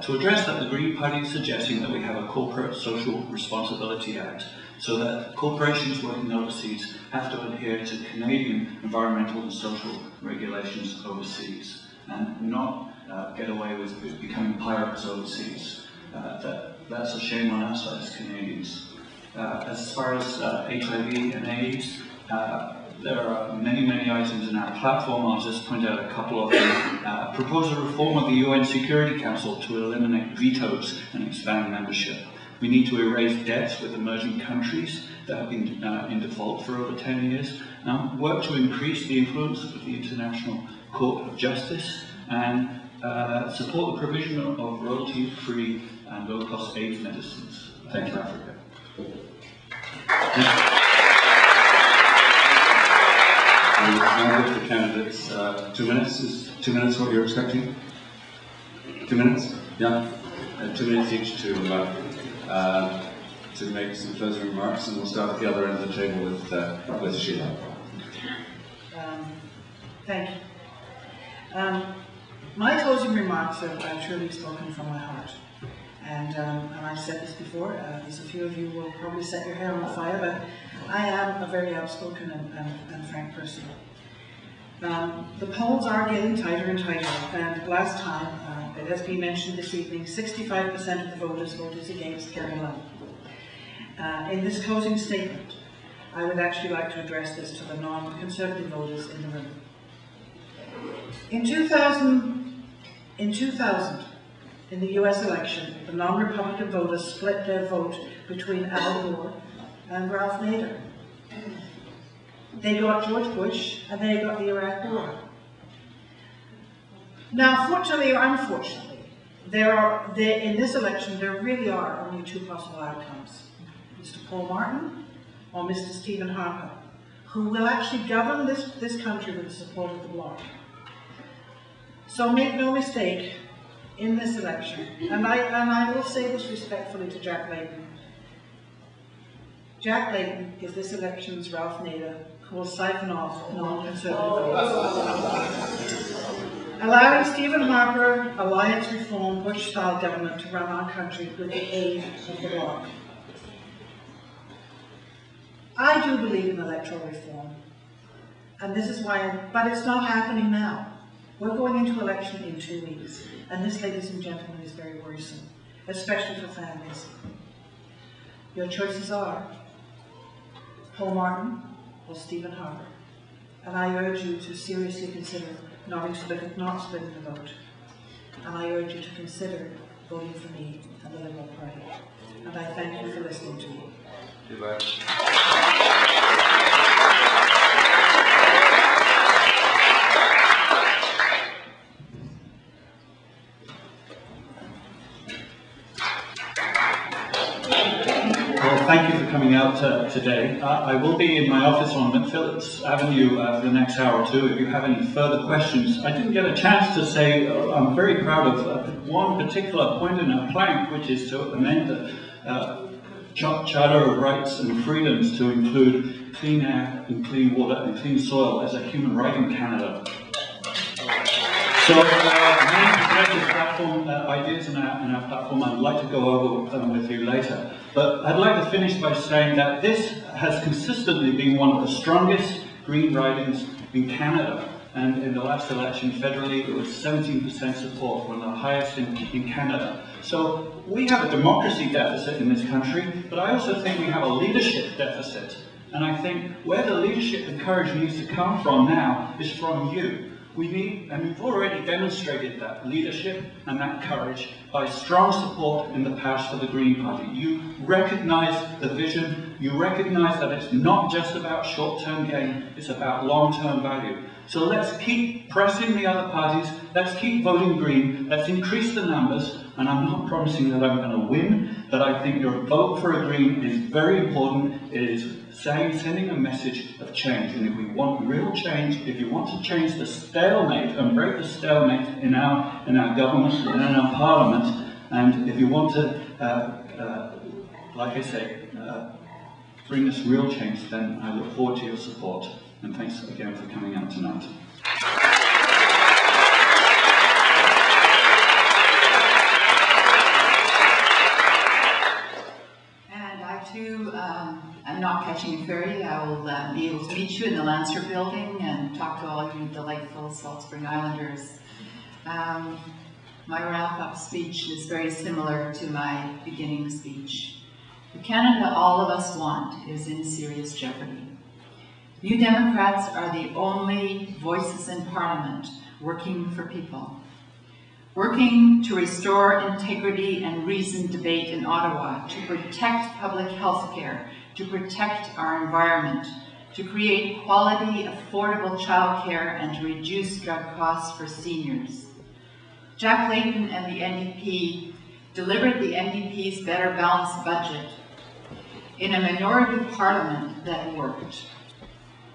to address that. The Green Party is suggesting that we have a Corporate Social Responsibility Act, so that corporations working overseas have to adhere to Canadian environmental and social regulations overseas, and not get away with becoming pirates overseas. That's a shame on us as Canadians. As far as HIV and AIDS, there are many items in our platform. I'll just point out a couple of them. Propose a reform of the UN Security Council to eliminate vetoes and expand membership. We need to erase debts with emerging countries that have been in default for over 10 years. Work to increase the influence of the International Court of Justice, and support the provision of royalty-free and low-cost AIDS medicines. Thank you, Africa. Now go to the candidates. 2 minutes. Is 2 minutes what you're expecting? 2 minutes? Yeah. 2 minutes each to to make some closing remarks, and we'll start at the other end of the table with Sheila. Thank you. My closing remarks are truly spoken from my heart. And I've said this before, as a few of you will probably set your hair on fire, but I am a very outspoken and frank person. The polls are getting tighter and tighter, and last time, it has been mentioned this evening, 65% of the voters voted against Carrie Lam. In this closing statement, I would actually like to address this to the non-Conservative voters in the room. In 2000, in the US election, the non-Republican voters split their vote between Al Gore and Ralph Nader. They got George Bush and they got the Iraq War. Now, fortunately or unfortunately, in this election, there really are only two possible outcomes. Mr. Paul Martin or Mr. Stephen Harper, who will actually govern this country with the support of the Bloc. So make no mistake, in this election, and I will say this respectfully to Jack Layton. Jack Layton is this election's Ralph Nader, who will siphon off non-Conservative votes, allowing Stephen Harper, Alliance Reform, Bush-style government to run our country with the aid of the Bloc. I do believe in electoral reform, and this is why, but it's not happening now. We're going into election in 2 weeks, and this, ladies and gentlemen, is very worrisome, especially for families. Your choices are Paul Martin or Stephen Harper, and I urge you to seriously consider not splitting the vote, and I urge you to consider voting for me and the Liberal Party. And I thank you for listening to me. Thank you for coming out today. I will be in my office on McPhillips Avenue for the next hour or two if you have any further questions. I didn't get a chance to say I'm very proud of one particular point in our plank, which is to amend the Charter of Rights and Freedoms to include clean air and clean water and clean soil as a human right in Canada. So many progressive platform ideas in our platform I'd like to go over with you later. But I'd like to finish by saying that this has consistently been one of the strongest Green ridings in Canada. And in the last election federally, it was 17% support, one of the highest in Canada. So we have a democracy deficit in this country, but I also think we have a leadership deficit. And I think where the leadership and courage needs to come from now is from you. We need, and we've already demonstrated that leadership and that courage by strong support in the past for the Green Party. You recognize the vision, you recognize that it's not just about short-term gain, it's about long-term value. So let's keep pressing the other parties, let's keep voting Green, let's increase the numbers, and I'm not promising that I'm going to win, but I think your vote for a Green is very important. It is sending a message of change, and if we want real change, if you want to change the stalemate and break the stalemate in our government and in our parliament, and if you want to, like I say, bring us real change, then I look forward to your support. And thanks again for coming out tonight. And I too am not catching a ferry. I will be able to meet you in the Lancer building and talk to all you delightful Saltspring Islanders. My wrap-up speech is very similar to my beginning speech. The Canada all of us want is in serious jeopardy. You Democrats are the only voices in Parliament working for people, working to restore integrity and reasoned debate in Ottawa, to protect public health care, to protect our environment, to create quality, affordable childcare, and to reduce drug costs for seniors. Jack Layton and the NDP delivered the NDP's Better Balanced budget in a minority parliament that worked.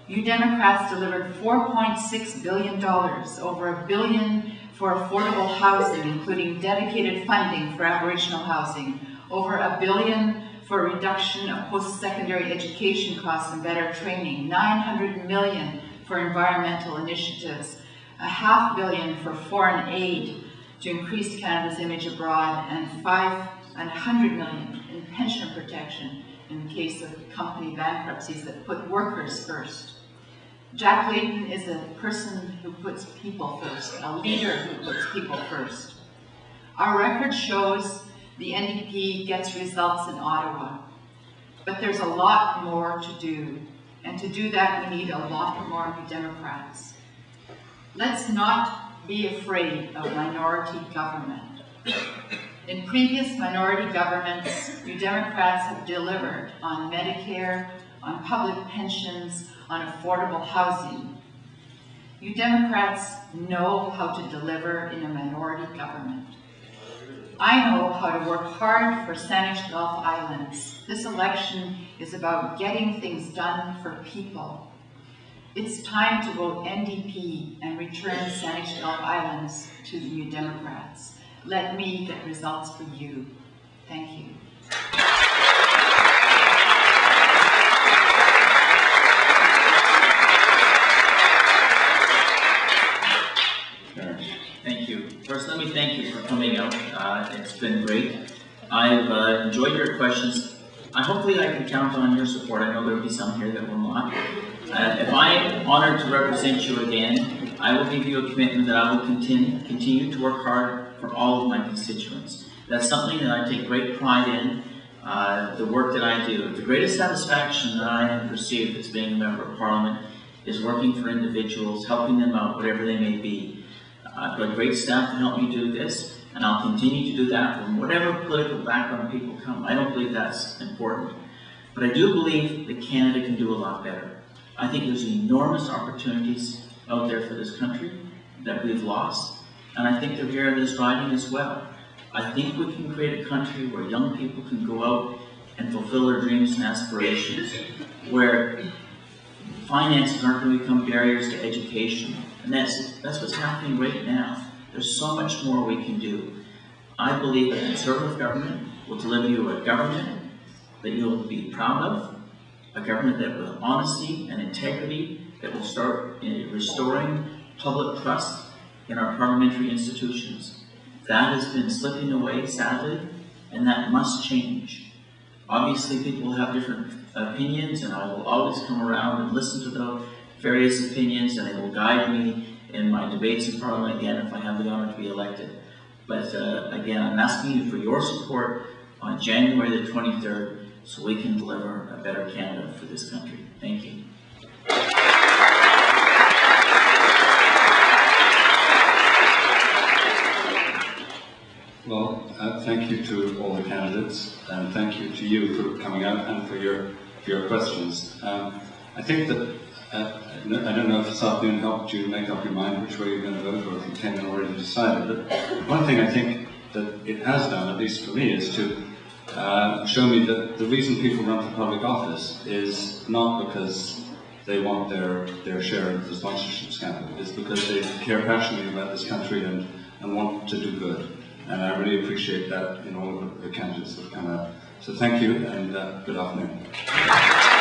You Democrats delivered $4.6 billion, over $1 billion for affordable housing, including dedicated funding for Aboriginal housing, over $1 billion for a reduction of post-secondary education costs and better training, 900 million for environmental initiatives, $500 million for foreign aid to increase Canada's image abroad, and 100 million in pension protection in the case of company bankruptcies that put workers first. Jack Layton is a person who puts people first, a leader who puts people first. Our record shows the NDP gets results in Ottawa, but there's a lot more to do, and to do that we need a lot more New Democrats. Let's not be afraid of minority government. In previous minority governments, New Democrats have delivered on Medicare, on public pensions, on affordable housing. You Democrats know how to deliver in a minority government. I know how to work hard for Saanich Gulf Islands. This election is about getting things done for people. It's time to vote NDP and return Saanich Gulf Islands to the New Democrats. Let me get results for you. Thank you. Thank you. First, let me thank you for coming out. It's been great. I've enjoyed your questions. Hopefully I can count on your support. I know there will be some here that will not. If I am honored to represent you again, I will give you a commitment that I will continue to work hard for all of my constituents. That's something that I take great pride in, the work that I do. The greatest satisfaction that I have received as being a member of Parliament is working for individuals, helping them out, whatever they may be. I've got great staff to help me do this, and I'll continue to do that from whatever political background people come. I don't believe that's important. But I do believe that Canada can do a lot better. I think there's enormous opportunities out there for this country that we've lost, and I think they're here in this riding as well. I think we can create a country where young people can go out and fulfill their dreams and aspirations, where finances aren't going to become barriers to education. And that's what's happening right now. There's so much more we can do. I believe a Conservative government will deliver you a government that you'll be proud of, a government that with honesty and integrity that will start restoring public trust in our parliamentary institutions. That has been slipping away, sadly, and that must change. Obviously, people have different opinions, and I will always come around and listen to those various opinions, and they will guide me in my debates in Parliament again if I have the honor to be elected. But again, I'm asking you for your support on January the 23rd so we can deliver a better Canada for this country. Thank you. Well, thank you to all the candidates, and thank you to you for coming out and for your questions. I think that I don't know if this afternoon helped you make up your mind which way you're going to vote, or if you came in already decided. But one thing I think that it has done, at least for me, is to show me that the reason people run for public office is not because they want their share of the sponsorship scandal. It's because they care passionately about this country and want to do good. And I really appreciate that in all of the candidates that have come out. So thank you, and good afternoon.